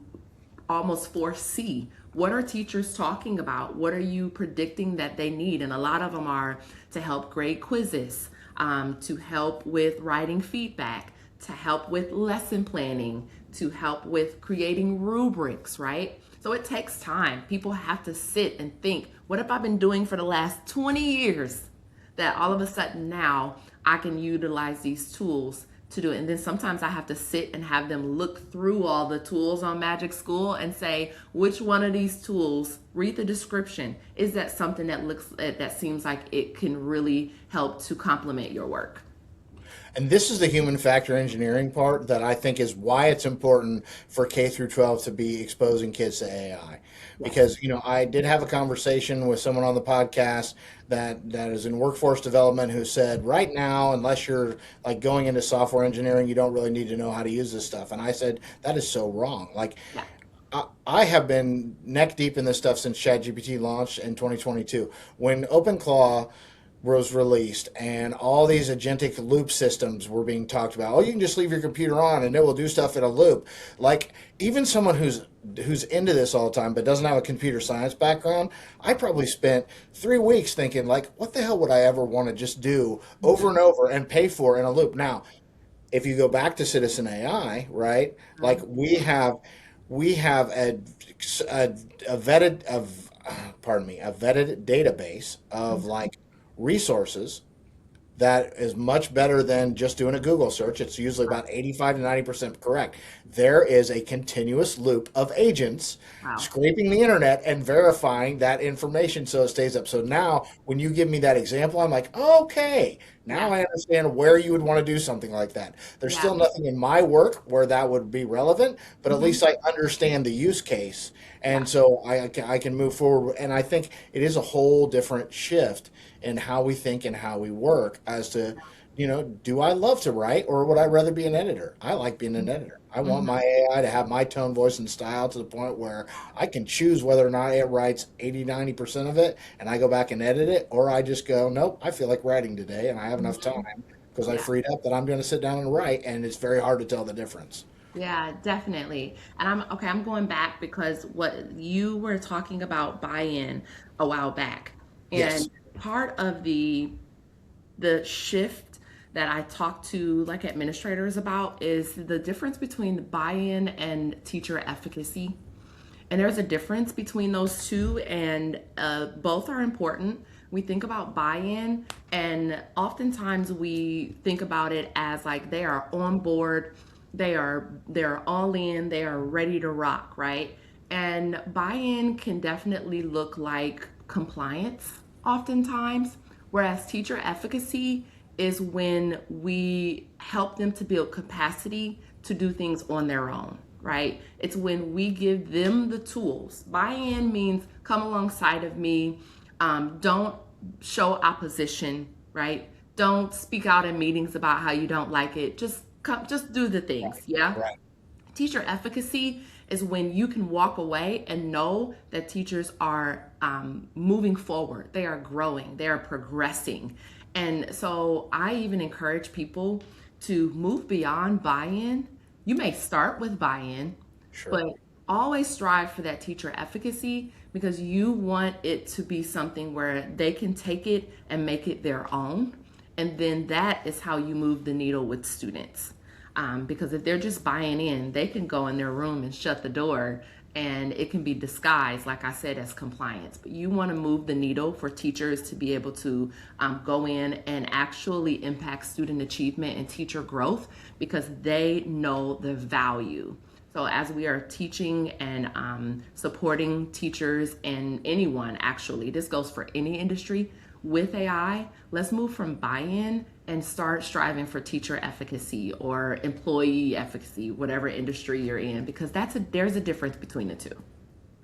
almost foresee, what are teachers talking about? What are you predicting that they need? And a lot of them are to help grade quizzes, to help with writing feedback, to help with lesson planning, to help with creating rubrics, right? So it takes time. People have to sit and think, what have I been doing for the last 20 years that all of a sudden now I can utilize these tools to do it? And then sometimes I have to sit and have them look through all the tools on MagicSchool and say, which one of these tools, read the description. Is that something that seems like it can really help to complement your work? And this is the human factor engineering part that I think is why it's important for K through 12 to be exposing kids to AI. Because, I did have a conversation with someone on the podcast that is in workforce development who said, right now, unless you're like going into software engineering, you don't really need to know how to use this stuff. And I said, that is so wrong. Like, I have been neck deep in this stuff since ChatGPT launched in 2022. When OpenClaw was released and all these agentic loop systems were being talked about, you can just leave your computer on and it will do stuff in a loop. Like, even someone who's into this all the time but doesn't have a computer science background, I probably spent 3 weeks thinking, like, what the hell would I ever want to just do over and over and pay for in a loop? Now, if you go back to Citizen AI, right? Like, we have a vetted database of like resources that is much better than just doing a Google search. It's usually about 85 to 90% correct. There is a continuous loop of agents scraping the internet and verifying that information so it stays up. So now when you give me that example, I'm like, okay, now I understand where you would want to do something like that. There's still nothing in my work where that would be relevant, but at least I understand the use case. And so I can move forward. And I think it is a whole different shift in how we think and how we work as to, do I love to write or would I rather be an editor? I like being an editor. I want my AI to have my tone, voice, and style to the point where I can choose whether or not it writes 80, 90% of it and I go back and edit it, or I just go, nope, I feel like writing today and I have enough time because I freed up that I'm going to sit down and write, and it's very hard to tell the difference. Yeah, definitely. And I'm going back because what you were talking about buy-in a while back. Yes. And part of the shift that I talk to like administrators about is the difference between buy-in and teacher efficacy. And there's a difference between those two, and both are important. We think about buy-in, and oftentimes we think about it as like they are on board, they're all in, they are ready to rock, right? And buy-in can definitely look like compliance oftentimes, whereas teacher efficacy is when we help them to build capacity to do things on their own, right? It's when we give them the tools. Buy-in means come alongside of me. Don't show opposition, right? Don't speak out in meetings about how you don't like it. Just do the things, yeah? Right. Teacher efficacy is when you can walk away and know that teachers are moving forward. They are growing. They are progressing. And so I even encourage people to move beyond buy-in. You may start with buy-in, but always strive for that teacher efficacy, because you want it to be something where they can take it and make it their own. And then that is how you move the needle with students. Because if they're just buying in, they can go in their room and shut the door, and it can be disguised, like I said, as compliance. But you want to move the needle for teachers to be able to go in and actually impact student achievement and teacher growth, because they know the value. So as we are teaching and supporting teachers and anyone, actually, this goes for any industry with AI, let's move from buy-in and start striving for teacher efficacy or employee efficacy, whatever industry you're in, because there's a difference between the two.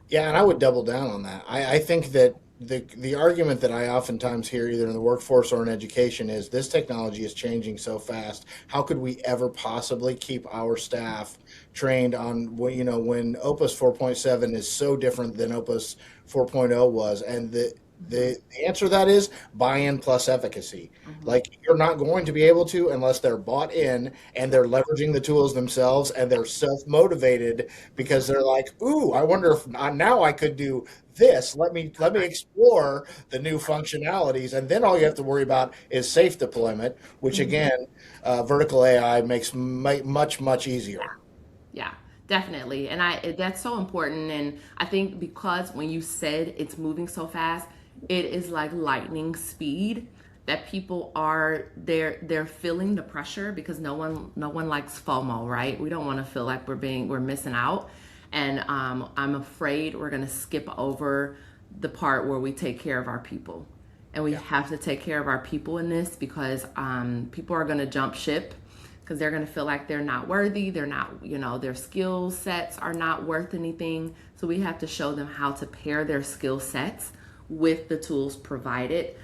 Yeah, and I would double down on that. I think that the argument that I oftentimes hear either in the workforce or in education is this technology is changing so fast. How could we ever possibly keep our staff trained on when Opus 4.7 is so different than Opus 4.0 was? And the answer to that is buy-in plus efficacy. Mm-hmm. Like you're not going to be able to unless they're bought in and they're leveraging the tools themselves and they're self-motivated because they're like, "Ooh, I wonder if now I could do this. Let me explore the new functionalities." And then all you have to worry about is safe deployment, which Mm-hmm. again, vertical AI makes much easier. Yeah, definitely. And that's so important. And I think because when you said it's moving so fast, it is like lightning speed that people are they're feeling the pressure, because no one likes FOMO, right? We don't want to feel like we're missing out. And I'm afraid we're gonna skip over the part where we take care of our people. And we Yeah. have to take care of our people in this, because people are going to jump ship, because they're going to feel like they're not worthy. They're not, their skill sets are not worth anything. So we have to show them how to pair their skill sets with the tools provided.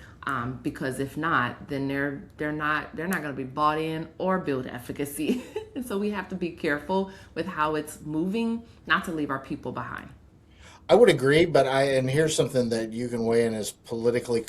Because if not, then they're not going to be bought in or build efficacy. And so we have to be careful with how it's moving, not to leave our people behind. I would agree, but and here's something that you can weigh in as politically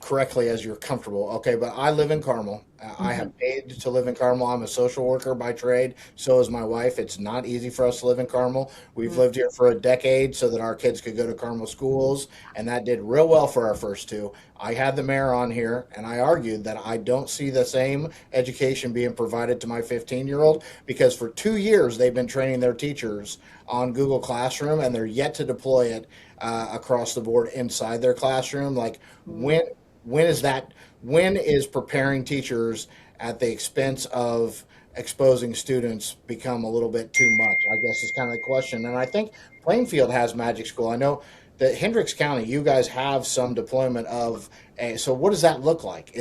correctly as you're comfortable. Okay, but I live in Carmel. I Mm-hmm. have paid to live in Carmel. I'm a social worker by trade. So is my wife. It's not easy for us to live in Carmel. We've lived here for a decade so that our kids could go to Carmel schools, and that did real well for our first two. I had the mayor on here, and I argued that I don't see the same education being provided to my 15-year-old because for 2 years they've been training their teachers on Google Classroom, and they're yet to deploy it across the board inside their classroom. Like Mm-hmm. when is that? When is preparing teachers at the expense of exposing students become a little bit too much? I guess is kind of the question. And I think Plainfield has Magic School. I know that Hendricks County, you guys have some deployment of a. So what does that look like?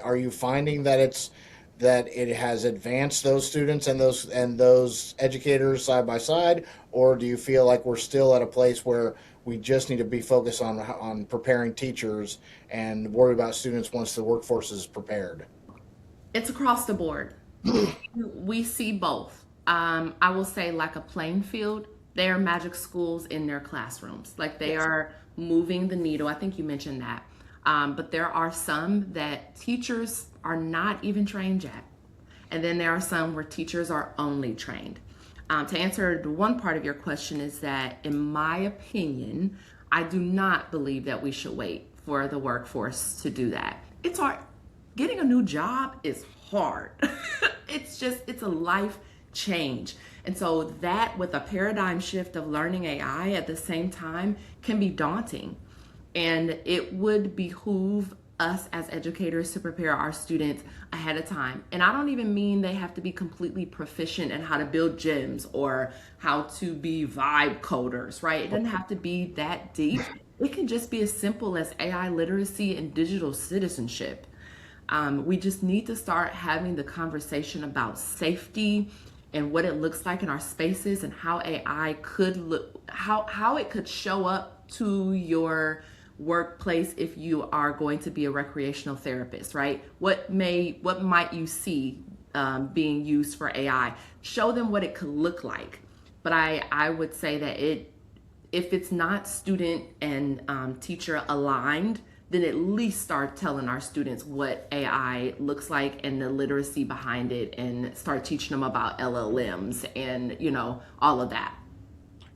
Are you finding that it has advanced those students and those educators side by side, or do you feel like we're still at a place where we just need to be focused on preparing teachers and worry about students once the workforce is prepared? It's across the board. We see both. I will say, like a playing field, they are magic schools in their classrooms. Like they Yes. are moving the needle. I think you mentioned that. But there are some that teachers are not even trained yet. And then there are some where teachers are only trained. To answer the one part of your question is that, in my opinion, I do not believe that we should wait for the workforce to do that. It's hard. Getting a new job is hard. It's a life change. And so that, with a paradigm shift of learning AI at the same time, can be daunting. And it would behoove us as educators to prepare our students ahead of time. And I don't even mean they have to be completely proficient in how to build gyms or how to be vibe coders, right? It doesn't have to be that deep. It can just be as simple as AI literacy and digital citizenship. We just need to start having the conversation about safety and what it looks like in our spaces, and how AI could look, how it could show up to your workplace if you are going to be a recreational therapist, right? What might you see being used for AI? Show them what it could look like. But I would say that if it's not student and teacher aligned, then at least start telling our students what AI looks like and the literacy behind it, and start teaching them about LLMs and all of that.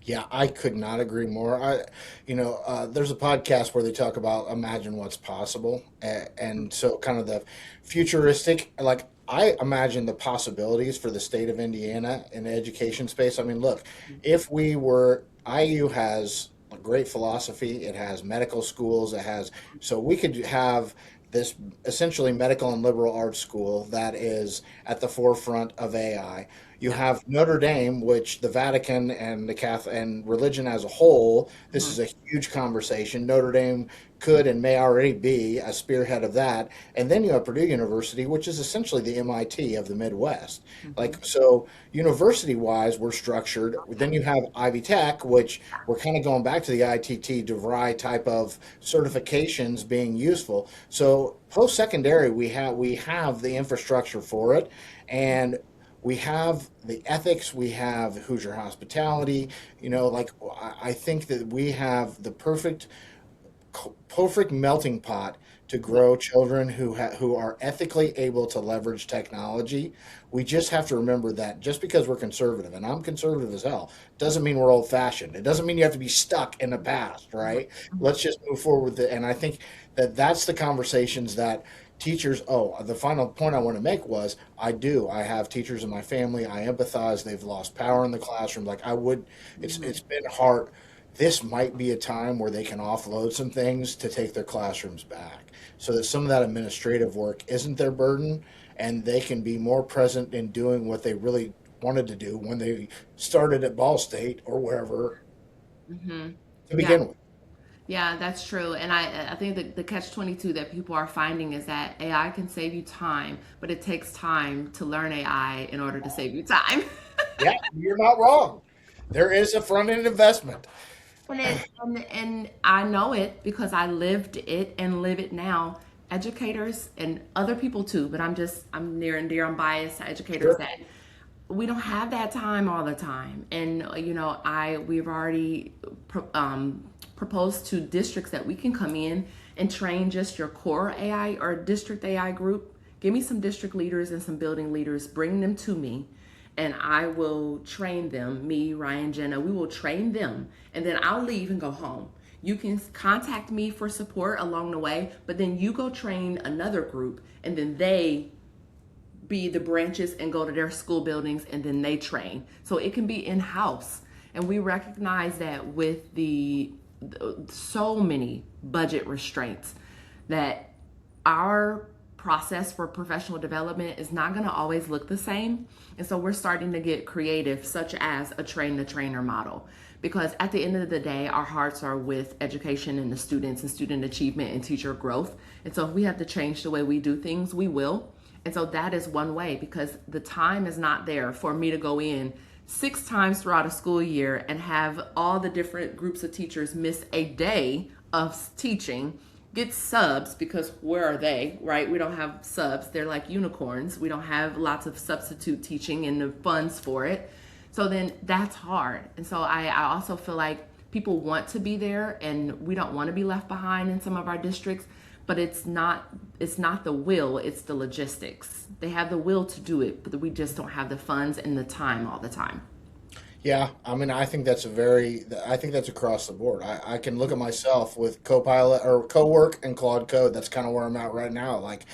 Yeah, I could not agree more. There's a podcast where they talk about imagine what's possible, and so kind of the futuristic. Like I imagine the possibilities for the state of Indiana in the education space. I mean, look, if we were, IU has a great philosophy, it has medical schools, it has, so we could have this essentially medical and liberal arts school that is at the forefront of AI. You Yeah. have Notre Dame, which the Vatican and the Catholic and religion as a whole, this Mhm. is a huge conversation. Notre Dame could and may already be a spearhead of that. And then you have Purdue University, which is essentially the MIT of the Midwest. Mhm. Like, so university wise, we're structured. Then you have Ivy Tech, which we're kind of going back to the ITT DeVry type of certifications being useful. So post secondary, we have the infrastructure for it, and we have the ethics, we have Hoosier hospitality. Like, I think that we have the perfect melting pot to Yeah. grow children who are ethically able to leverage technology. We just have to remember that just because we're conservative, and I'm conservative as hell, doesn't mean we're old fashioned. It doesn't mean you have to be stuck in the past, Mhm. right? Let's just move forward with it. And I think that that's the conversations that teachers. Oh, the final point I want to make was I have teachers in my family. I empathize. They've lost power in the classroom. Like, I would. It's Mhm. been hard. This might be a time where they can offload some things to take their classrooms back so that some of that administrative work isn't their burden, and they can be more present in doing what they really wanted to do when they started at Ball State or wherever Mhm. to Yeah. begin with. Yeah, that's true. And I think the catch 22 that people are finding is that AI can save you time, but it takes time to learn AI in order to save you time. Yeah, you're not wrong. There is a front end investment. And I know it because I lived it and live it now. Educators and other people too, but I'm near and dear, I'm biased to educators Sure. that we don't have that time all the time. And we've already proposed to districts that we can come in and train just your core AI or district AI group. Give me some district leaders and some building leaders, bring them to me, and I will train them. Me, Ryan, Jenna, we will train them, and then I'll leave and go home. You can contact me for support along the way, but then you go train another group, and then they be the branches and go to their school buildings, and then they train. So it can be in house. And we recognize that with the so many budget restraints, that our process for professional development is not going to always look the same. And so we're starting to get creative, such as a train the trainer model. Because at the end of the day, our hearts are with education and the students and student achievement and teacher growth. And so if we have to change the way we do things, we will. And so that is one way, because the time is not there for me to go in 6 times throughout a school year and have all the different groups of teachers miss a day of teaching, get subs, because where are they, right? We don't have subs. They're like unicorns. We don't have lots of substitute teaching and the funds for it. So then that's hard. And so I also feel like people want to be there and we don't want to be left behind in some of our districts, but it's not the will, it's the logistics. They have the will to do it, but we just don't have the funds and the time all the time. Yeah, I mean, I think that's across the board. I can look at myself with Copilot or Cowork and Claude Code. That's kind of where I'm at right now. Like,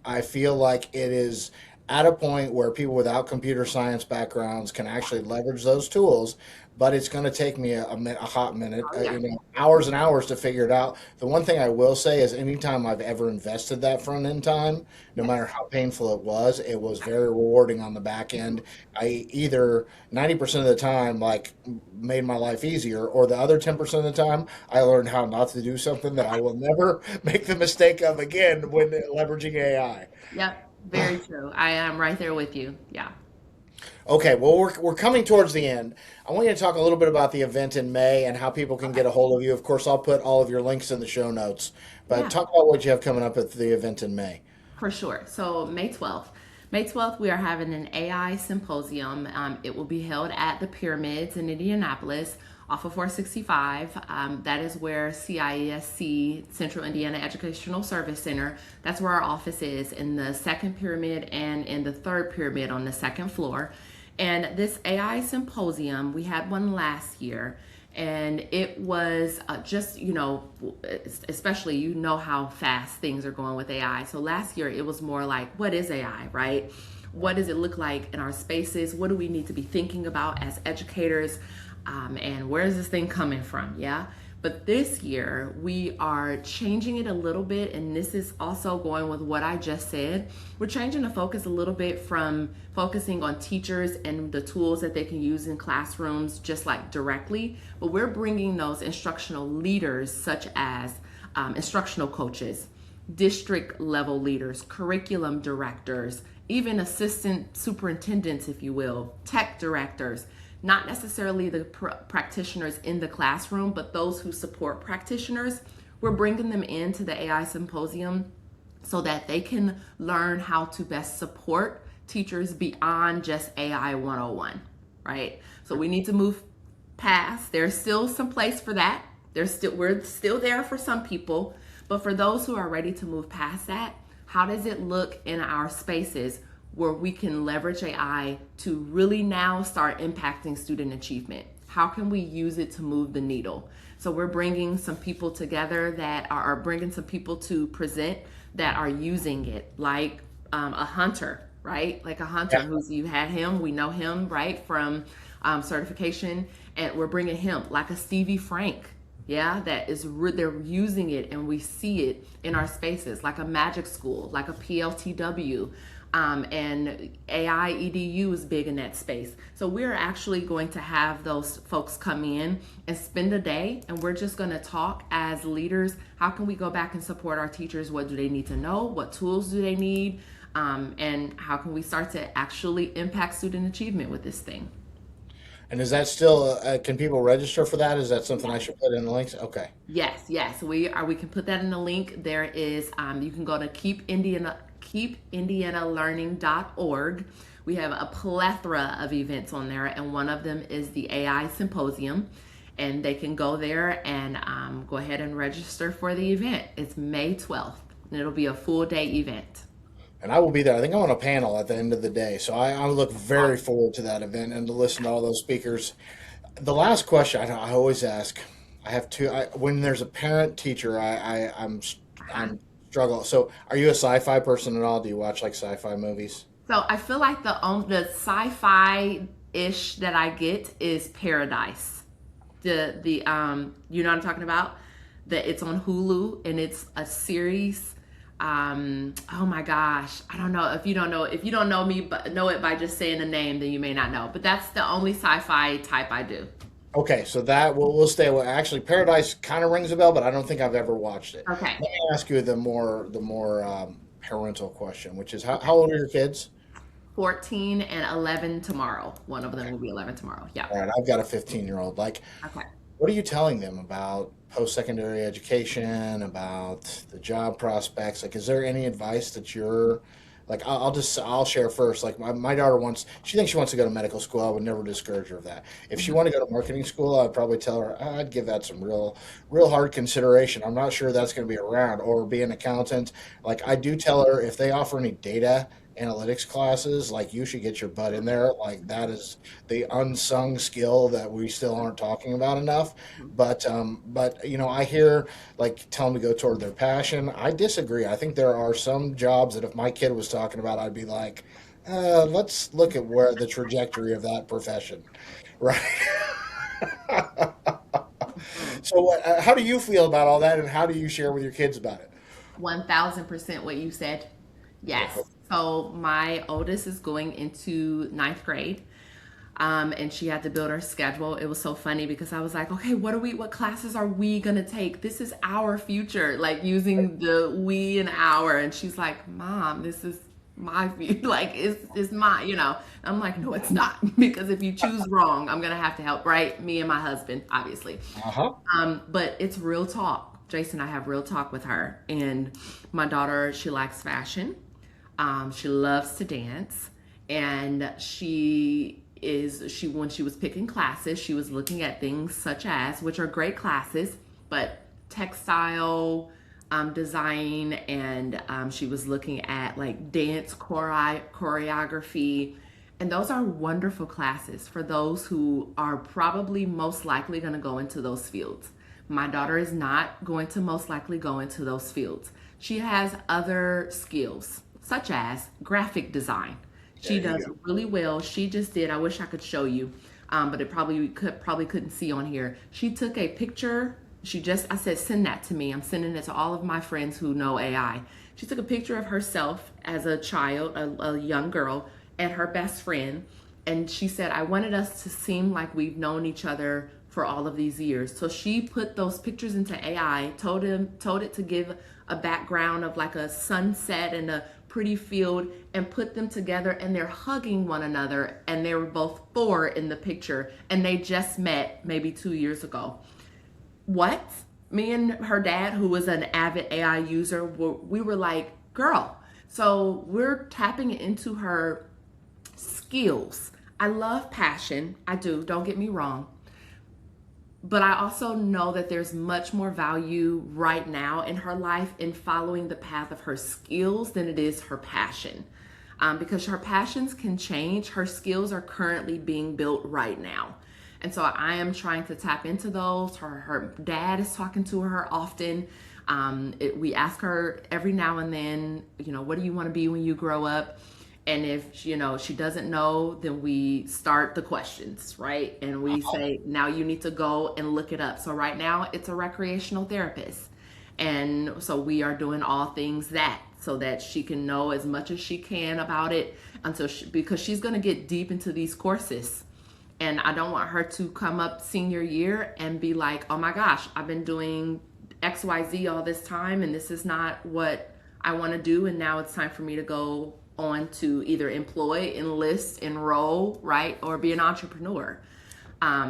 I feel like it is at a point where people without computer science backgrounds can actually leverage those tools, but it's going to take me a hot minute, Oh yeah. hours and hours to figure it out. The one thing I will say is anytime I've ever invested that front end time, no Yes. matter how painful it was very rewarding on the back end. I either 90% of the time like made my life easier, or the other 10% of the time I learned how not to do something that I will never make the mistake of again when leveraging AI. Yep. Very true. I am right there with you. Yeah. Okay, well, we're coming towards the end. I want you to talk a little bit about the event in May and how people can Okay. get a hold of you. Of course, I'll put all of your links in the show notes, but Yeah. talk about what you have coming up at the event in May. For sure. So May 12th. May 12th, we are having an AI symposium. It will be held at the Pyramids in Indianapolis off of 465. That is where CIESC, Central Indiana Educational Service Center, that's where our office is, in the second pyramid and in the third pyramid on the second floor. And this AI symposium, we had one last year, And it was just, especially, how fast things are going with AI. So last year it was more like, what is AI, right? What does it look like in our spaces? What do we need to be thinking about as educators? And where is this thing coming from? Yeah. But this year we are changing it a little bit. And this is also going with what I just said. We're changing the focus a little bit from focusing on teachers and the tools that they can use in classrooms, just like directly, but we're bringing those instructional leaders, such as instructional coaches, district level leaders, curriculum directors, even assistant superintendents, if you will, tech directors, not necessarily the practitioners in the classroom, but those who support practitioners. We're bringing them into the AI symposium so that they can learn how to best support teachers beyond just AI 101, right? So we need to move past. There's still some place for that. We're still there for some people, but for those who are ready to move past that, how does it look in our spaces where we can leverage AI to really now start impacting student achievement? How can we use it to move the needle? So we're bringing some people together that are bringing some people to present that are using it, like a Hunter, right? Like a Hunter, who's, you had him, we know him, right, from certification, and we're bringing him, like a Stevie Frank, yeah, that is, they're using it and we see it in our spaces, like a MagicSchool, like a PLTW, and AI EDU is big in that space. So we're actually going to have those folks come in and spend a day, and we're just going to talk as leaders. How can we go back and support our teachers? What do they need to know? What tools do they need? And how can we start to actually impact student achievement with this thing? And is that still, can people register for that? Is that something I should put in the links? Okay. Yes. We can put that in the link. There is, you can go to keepindianalearning.org. We have a plethora of events on there, and one of them is the AI Symposium. And they can go there and go ahead and register for the event. It's May 12th, and it'll be a full day event. And I will be there. I think I'm on a panel at the end of the day. So I look very forward to that event and to listen to all those speakers. The last question I always ask, I have two. When there's a parent teacher, I'm struggle. So are you a sci-fi person at all? Do you watch like sci-fi movies? So I feel like the sci-fi ish that I get is Paradise. The you know what I'm talking about? That it's on Hulu and it's a series. Oh my gosh, I don't know. If you don't know me but know it by just saying the name, then you may not know. But that's the only sci-fi type I do. Okay, so that we'll stay away. Actually, Paradise kind of rings a bell, but I don't think I've ever watched it. Okay. Let me ask you the more parental question, which is how old are your kids? 14 and 11 tomorrow. One of them will be 11 tomorrow. Yeah. All right, I've got a 15-year-old. Like, Okay. what are you telling them about post-secondary education, about the job prospects? Like, is there any advice that you're like, I'll share first. Like my daughter she thinks she wants to go to medical school. I would never discourage her of that. If she wanted to go to marketing school, I'd probably tell her I'd give that some real hard consideration. I'm not sure that's going to be around, or be an accountant. Like, I do tell her if they offer any data analytics classes, like, you should get your butt in there. Like, that is the unsung skill that we still aren't talking about enough. But I hear, like, tell them to go toward their passion. I disagree. I think there are some jobs that if my kid was talking about, I'd be like, let's look at where the trajectory of that profession, right? So how do you feel about all that, and how do you share with your kids about it? 1000% what you said. Yes. So my oldest is going into ninth grade. And she had to build her schedule. It was so funny because I was like, okay, what classes are we gonna take? This is our future, like using the we and our. And she's like, Mom, this is my view. Like, it's my. I'm like, no, it's not. Because if you choose wrong, I'm gonna have to help, right? Me and my husband, obviously. Uh-huh. But it's real talk. Jason, I have real talk with her. And my daughter, she likes fashion. She loves to dance. And when she was picking classes, she was looking at things such as, which are great classes, but textile design, and she was looking at like dance choreography, And those are wonderful classes for those who are probably most likely going to go into those fields. My daughter is not going to most likely go into those fields. She has other skills, such as graphic design. She does really well. She just did, I wish I could show you, but it probably couldn't see on here. She took a picture. I said, send that to me. I'm sending it to all of my friends who know AI. She took a picture of herself as a child, a young girl, and her best friend. And she said, I wanted us to seem like we've known each other for all of these years. So she put those pictures into AI, told it to give a background of like a sunset and a pretty field, and put them together, and they're hugging one another, and they were both 4 in the picture, and they just met maybe 2 years ago. What? Me and her dad, who was an avid AI user, we were like, girl. So we're tapping into her skills. I love passion. I do, don't get me wrong. But I also know that there's much more value right now in her life in following the path of her skills than it is her passion. Because her passions can change. Her skills are currently being built right now. And so I am trying to tap into those. Her dad is talking to her often. We ask her every now and then, what do you want to be when you grow up? And if, she doesn't know, then we start the questions, right? And we say, now you need to go and look it up. So right now it's a recreational therapist. And so we are doing all things so that she can know as much as she can about it because she's going to get deep into these courses. And I don't want her to come up senior year and be like, oh my gosh, I've been doing XYZ all this time, and this is not what I want to do. And now it's time for me to go on to either employ, enlist, enroll, right? Or be an entrepreneur.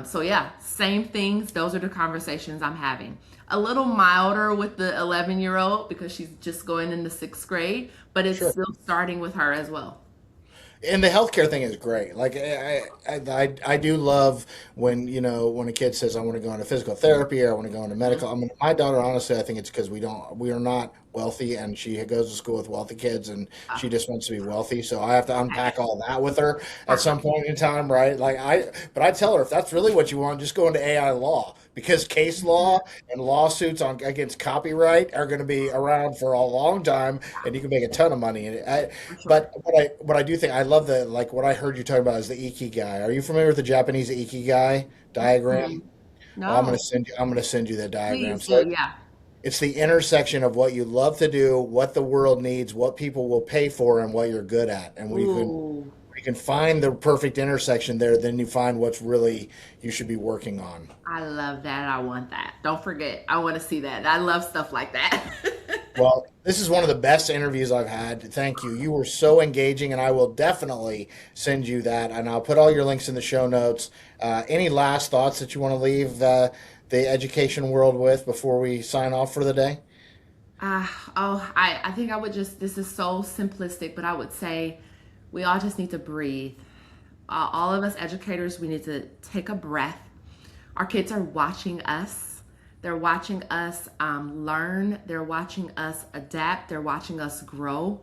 So yeah, same things. Those are the conversations I'm having. A little milder with the 11-year-old because she's just going into 6th grade, but it's still starting with her as well. And the healthcare thing is great. Like I do love when when a kid says I want to go into physical therapy or I want to go into medical. I mean, my daughter, honestly, I think it's because we are not wealthy, and she goes to school with wealthy kids, and she just wants to be wealthy. So I have to unpack all that with her at some point in time, right? But I tell her, if that's really what you want, just go into AI law, because case law and lawsuits against copyright are going to be around for a long time, and you can make a ton of money. But what I do think, I love what I heard you talking about is the ikigai. Are you familiar with the Japanese ikigai diagram? No. Well, I'm going to send you that diagram. Please do, yeah. It's the intersection of what you love to do, what the world needs, what people will pay for, and what you're good at. And when you can find the perfect intersection there, then you find what's really you should be working on. I love that. I want that. Don't forget. I want to see that. I love stuff like that. Well, this is one of the best interviews I've had. Thank you. You were so engaging, and I will definitely send you that, and I'll put all your links in the show notes. Any last thoughts that you want to leave the education world with before we sign off for the day? I think I would this is so simplistic, but I would say we all just need to breathe. All of us educators, we need to take a breath. Our kids are watching us. They're watching us learn. They're watching us adapt. They're watching us grow.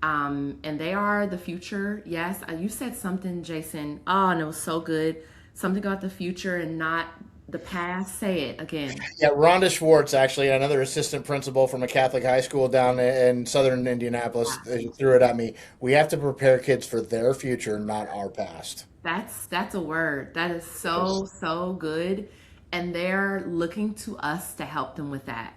And they are the future. Yes, you said something, Jason. Oh, and it was so good. Something about the future and not the past. Say it again. Yeah, Rhonda Schwartz, actually, another assistant principal from a Catholic high school down in southern Indianapolis, threw it at me. We have to prepare kids for their future, not our past. That's a word. That is so good. And they're looking to us to help them with that.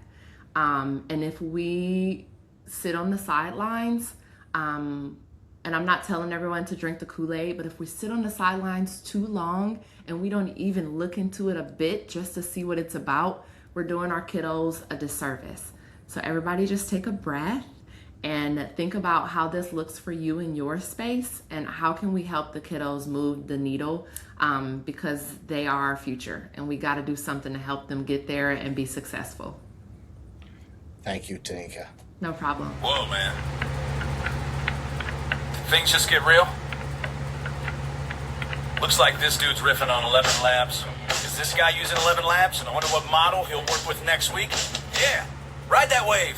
And if we sit on the sidelines, and I'm not telling everyone to drink the Kool-Aid, but if we sit on the sidelines too long and we don't even look into it a bit just to see what it's about, we're doing our kiddos a disservice. So everybody just take a breath and think about how this looks for you in your space and how can we help the kiddos move the needle, because they are our future and we got to do something to help them get there and be successful. Thank you, Tanika. No problem. Whoa, man. Things just get real. Looks like this dude's riffing on 11 Labs. Is this guy using 11 Labs? And I wonder what model he'll work with next week? Yeah, ride that wave.